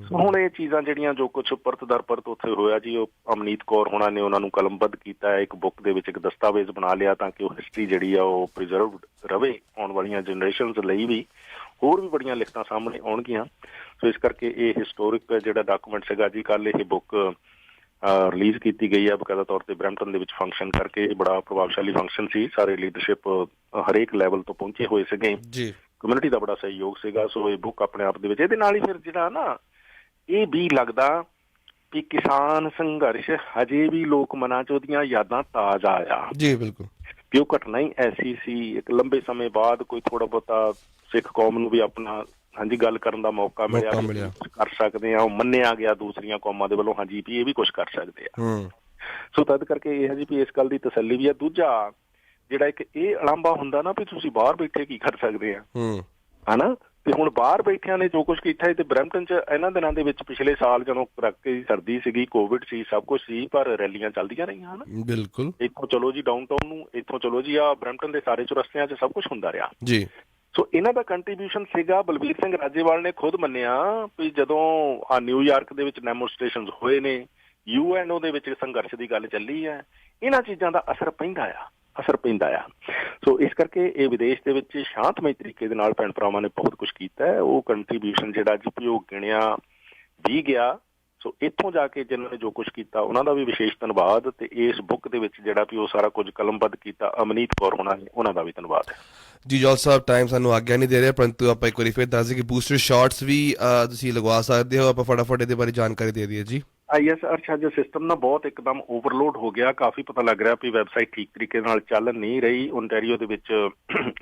ਸੋ ਹੁਣ ਇਹ ਚੀਜ਼ਾਂ ਜਿਹੜੀਆਂ ਜੋ ਕੁਛ ਪਰਤ ਦਰ ਪਰਤ ਉੱਥੇ ਹੋਇਆ ਜੀ, ਉਹ ਅਮਨੀਤ ਕੌਰ ਹੋਣਾ ਨੇ ਉਹਨਾਂ ਨੂੰ ਕਲਮਬੱਧ ਕੀਤਾ ਹੈ, ਇੱਕ ਬੁੱਕ ਦੇ ਵਿੱਚ ਇੱਕ ਦਸਤਾਵੇਜ਼ ਬਣਾ ਲਿਆ ਤਾਂ ਕਿ ਉਹ ਹਿਸਟਰੀ ਜਿਹੜੀ ਆ ਉਹ ਪ੍ਰੀਜ਼ਰਵਡ ਰਵੇ ਆਉਣ ਵਾਲੀਆਂ ਜਨਰੇਸ਼ਨਸ ਲਈ ਵੀ। ਹੋਰ ਵੀ ਬੜੀਆਂ ਲਿਖਤਾਂ ਸਾਹਮਣੇ ਆਉਣਗੀਆਂ। ਸੋ ਇਸ ਕਰਕੇ ਇਹ ਹਿਸਟੋਰਿਕ ਜਿਹੜਾ ਡਾਕੂਮੈਂਟ ਸੀਗਾ ਜੀ, ਕੱਲ੍ਹ ਇਹ ਬੁੱਕ ਰਿਲੀਜ਼ ਕੀਤੀ ਗਈ ਹੈ ਬਕਾਇਦਾ ਤੌਰ ਤੇ ਬਰੈਂਪਟਨ ਦੇ ਵਿੱਚ ਫੰਕਸ਼ਨ ਕਰਕੇ। ਇਹ ਬੜਾ ਪ੍ਰਭਾਵਸ਼ਾਲੀ ਫੰਕਸ਼ਨ ਸੀ, ਸਾਰੇ ਲੀਡਰਸ਼ਿਪ ਹਰੇਕ ਲੈਵਲ ਤੋਂ ਪਹੁੰਚੇ ਹੋਏ ਸੀਗੇ ਜੀ, ਕਮਿਊਨਿਟੀ ਦਾ ਬੜਾ ਸਹਿਯੋਗ ਸੀਗਾ। ਸੋ ਇਹ ਬੁੱਕ ਆਪਣੇ ਆਪ ਦੇ ਵਿੱਚ, ਇਹਦੇ ਨਾਲ ਹੀ ਫਿਰ ਜਿਹੜਾ ਨਾ ਇਹ ਵੀ ਲੱਗਦਾ ਵੀ ਕਿਸਾਨ ਸੰਘਰਸ਼ ਹਜੇ ਵੀ ਲੋਕ ਮਨਾਂ 'ਚ ਉਹਦੀਆਂ ਯਾਦਾਂ ਤਾਜ਼ਾ ਆ ਜੀ ਬਿਲਕੁਲ ਵੀ ਉਹ ਘਟਨਾ ਹੀ ਐਸੀ ਸੀ। ਇੱਕ ਲੰਬੇ ਸਮੇਂ ਬਾਅਦ ਕੋਈ ਥੋੜਾ ਬਹੁਤਾ ਸਿੱਖ ਕੌਮ ਨੂੰ ਵੀ ਆਪਣਾ ਹਾਂਜੀ ਗੱਲ ਕਰਨ ਦਾ ਮੌਕਾ ਮਿਲਿਆ ਕੁਛ ਕਰ ਸਕਦੇ ਆ। ਉਹ ਮੰਨਿਆ ਗਿਆ ਦੂਸਰੀਆਂ ਕੌਮਾਂ ਦੇ ਵੱਲੋਂ ਹਾਂਜੀ ਵੀ ਇਹ ਵੀ ਕੁਛ ਕਰ ਸਕਦੇ ਆ। ਸੋ ਤਦ ਕਰਕੇ ਇਹ ਹੈ ਜੀ ਵੀ ਇਸ ਗੱਲ ਦੀ ਤਸੱਲੀ ਵੀ ਆ। ਦੂਜਾ ਜਿਹੜਾ ਇੱਕ ਇਹ ਅਲਾਂਭਾ ਹੁੰਦਾ ਨਾ ਵੀ ਤੁਸੀਂ ਬਾਹਰ ਬੈਠੇ ਕੀ ਕਰ ਸਕਦੇ ਆ ਹਨਾ, ਤੇ ਹੁਣ ਬਾਹਰ ਬੈਠਿਆਂ ਨੇ ਜੋ ਕੁਛ ਕੀਤਾ ਤੇ ਬਰੈਂਪਟਨ 'ਚ ਇਹਨਾਂ ਦਿਨਾਂ ਦੇ ਵਿੱਚ ਪਿਛਲੇ ਸਾਲ ਜਦੋਂ ਕੜਾਕੇ ਸਰਦੀ ਸੀਗੀ, ਕੋਵਿਡ ਸੀ, ਸਭ ਕੁਛ ਸੀ, ਪਰ ਰੈਲੀਆਂ ਚੱਲਦੀਆਂ ਰਹੀਆਂ ਹਨਾ। ਬਿਲਕੁਲ ਇੱਥੋਂ ਚਲੋ ਜੀ ਡਾਊਨਟਾਊਨ ਨੂੰ, ਇੱਥੋਂ ਚਲੋ ਜੀ ਆ ਬਰੈਂਪਟਨ ਦੇ ਸਾਰੇ ਚੁਰਸਤਿਆਂ 'ਚ ਸਭ ਕੁਛ ਹੁੰਦਾ ਰਿਹਾ ਜੀ। ਸੋ ਇਹਨਾਂ ਦਾ ਕੰਟਰੀਬਿਊਸ਼ਨ ਸੀਗਾ। ਬਲਬੀਰ ਸਿੰਘ ਰਾਜੇਵਾਲ ਨੇ ਖੁਦ ਮੰਨਿਆ ਵੀ ਜਦੋਂ ਆ ਨਿਊਯਾਰਕ ਦੇ ਵਿੱਚ ਡੈਮੋਨਸਟ੍ਰੇਸ਼ਨਸ ਹੋਏ ਨੇ, UNO ਦੇ ਵਿੱਚ ਸੰਘਰਸ਼ ਦੀ ਗੱਲ ਚੱਲੀ ਹੈ, ਇਹਨਾਂ ਚੀਜ਼ਾਂ ਦਾ ਅਸਰ ਪੈਂਦਾ ਆ। ਸੋ ਇਸ ਕਰਕੇ ਇਹ ਵਿਦੇਸ਼ ਦੇ ਵਿੱਚ ਸ਼ਾਂਤਮਈ ਤਰੀਕੇ ਦੇ ਨਾਲ ਭੈਣ ਭਰਾਵਾਂ ਨੇ ਬਹੁਤ ਕੁਛ ਕੀਤਾ ਹੈ। ਉਹ ਕੰਟਰੀਬਿਊਸ਼ਨ ਜਿਹੜਾ ਜੀ ਉਹ ਗਿਣਿਆ ਵੀ ਗਿਆ। ਸੋ ਇੱਥੋਂ ਜਾ ਕੇ ਜਿਹਨਾਂ ਨੇ ਜੋ ਕੁਛ ਕੀਤਾ ਉਹਨਾਂ ਦਾ ਵੀ ਵਿਸ਼ੇਸ਼ ਧੰਨਵਾਦ, ਤੇ ਇਸ ਬੁੱਕ ਦੇ ਵਿੱਚ ਜਿਹੜਾ ਵੀ ਉਹ ਸਾਰਾ ਕੁਝ ਕਲਮਬੱਧ ਕੀਤਾ ਅਮਨੀਤ ਕੌਰ ਹੋਣਾ ਨੇ, ਉਹਨਾਂ ਦਾ ਵੀ ਧੰਨਵਾਦ ਹੈ ਜੀ। ਜੌਲ ਸਾਹਿਬ ਟਾਈਮ ਸਾਨੂੰ ਆਗਿਆ ਨਹੀਂ ਦੇ ਰਿਹਾ, ਪਰੰਤੂ ਆਪਾਂ ਇੱਕ ਵਾਰੀ ਫਿਰ ਦੱਸ ਦਈਏ ਕਿ ਬੂਸਟਰ ਸ਼ਾਟਸ ਵੀ ਤੁਸੀਂ ਲਗਵਾ ਸਕਦੇ ਹੋ। ਆਪਾਂ ਫਟਾਫਟ ਇਹਦੇ ਬਾਰੇ ਜਾਣਕਾਰੀ ਦੇ ਦਈਏ ਜੀ। IS ਅਰਸ਼ ਅੱਜ ਸਿਸਟਮ ਨਾ ਬਹੁਤ ਇੱਕਦਮ ਓਵਰਲੋਡ ਹੋ ਗਿਆ। ਕਾਫੀ ਪਤਾ ਲੱਗ ਰਿਹਾ ਵੀ ਵੈਬਸਾਈਟ ਠੀਕ ਤਰੀਕੇ ਨਾਲ ਚੱਲ ਨਹੀਂ ਰਹੀ। ਓਨਟਾਰੀਓ ਦੇ ਵਿੱਚ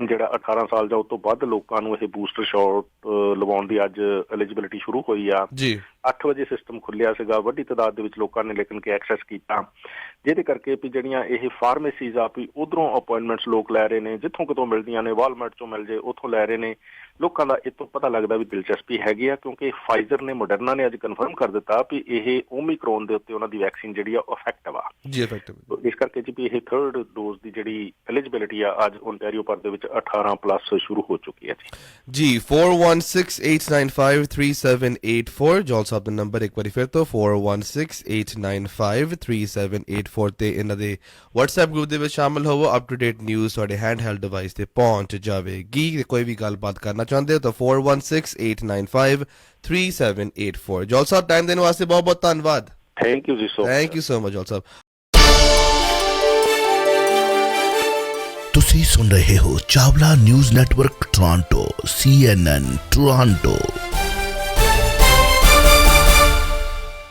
ਜਿਹੜਾ 18 ਸਾਲ ਜਾਂ ਉਸ ਤੋਂ ਵੱਧ ਲੋਕਾਂ ਨੂੰ ਇਹ ਬੂਸਟਰ ਸ਼ਾਟ ਲਵਾਉਣ ਦੀ ਅੱਜ ਐਲੀਜੀਬਿਲਿਟੀ ਸ਼ੁਰੂ ਹੋਈ ਆ ਜੀ। 8 ਵਜੇ ਸਿਸਟਮ ਖੁੱਲਿਆ ਸੀਗਾ, ਵੱਡੀ ਤਾਦਾਦ ਦੇ ਵਿੱਚ ਲੋਕਾਂ ਨੇ ਲੇਕਿਨ ਕਿ ਐਕਸੈਸ ਕੀਤਾ, ਜਿਹਦੇ ਕਰਕੇ ਵੀ ਜਿਹੜੀਆਂ ਇਹ ਫਾਰਮੇਸੀਜ਼ ਆ ਵੀ ਉਧਰੋਂ ਅਪੁਆਇੰਟਮੈਂਟਸ ਲੋਕ ਲੈ ਰਹੇ ਨੇ, ਜਿੱਥੋਂ ਕਿਤੋਂ ਮਿਲਦੀਆਂ ਨੇ, ਵਾਲਮਾਰਟ ਚੋਂ ਮਿਲ ਜੇ ਉੱਥੋਂ ਲੈ ਰਹੇ ਨੇ। ਲੋਕਾਂ ਦਾ ਇਹ ਤੋਂ ਪਤਾ ਲੱਗਦਾ ਵੀ ਦਿਲਚਸਪੀ ਹੈਗੀ ਆ, ਕਿਉਂਕਿ ਫਾਈਜ਼ਰ ਨੇ, ਮੋਡਰਨਾ ਨੇ ਅੱਜ ਕਨਫਰਮ ਕਰ ਦਿੱਤਾ ਵੀ ਇਹ ਓਮੀਕਰੋਨ ਦੇ ਉੱਤੇ ਉਹਨਾਂ ਦੀ ਵੈਕਸੀਨ ਜਿਹੜੀ ਆ ਇਫੈਕਟਿਵ ਆ ਜੀ। ਇਫੈਕਟਿਵ ਇਸ ਕਰਕੇ ਜੀ ਵੀ ਇਹ 3rd ਡੋਜ਼ ਦੀ ਜਿਹੜੀ ਐਲੀਜੀਬਿਲਿਟੀ ਆ ਅੱਜ ਓਨਟਾਰੀਓ ਭਰ ਦੇ ਵਿੱਚ 18+ ਸ਼ੁਰੂ ਹੋ ਚੁੱਕੀ ਹੈ ਜੀ। 4168953784 ਜੌਲ ਸਾਹਿਬ ਦਾ ਨੰਬਰ ਇੱਕ ਵਾਰੀ ਫਿਰ ਤੋਂ 4168953784 ਤੇ ਇਹਨਾਂ ਦੇ WhatsApp ਗਰੁੱਪ ਦੇ ਵਿੱਚ ਸ਼ਾਮਲ ਹੋਵੋ। ਅਪ ਟੂ ਡੇਟ ਨਿਊਜ਼ ਤੁਹਾਡੇ ਹੈਂਡਹੈਲਡ ਡਿਵਾਈਸ ਤੇ ਪਹੁੰਚ ਜਾਵੇਗੀ। ਕੋਈ ਵੀ ਗੱਲਬਾਤ ਕਰਨਾ ਚਾਹੁੰਦੇ ਹੋ ਤਾਂ 4168953784 ਜੌਲ ਸਾਹਿਬ ਟਾਈਮ ਦੇਣ ਵਾਸਤੇ ਬਹੁਤ ਬਹੁਤ ਧੰਨਵਾਦ। ਥੈਂਕ ਯੂ ਜੀ ਥੈਂਕ ਯੂ ਸੋ ਮਚ ਜੌਲ ਸਾਹਿਬ। ਤੁਸੀਂ ਸੁਣ ਰਹੇ ਹੋ Chawla news network Toronto CNN Toronto.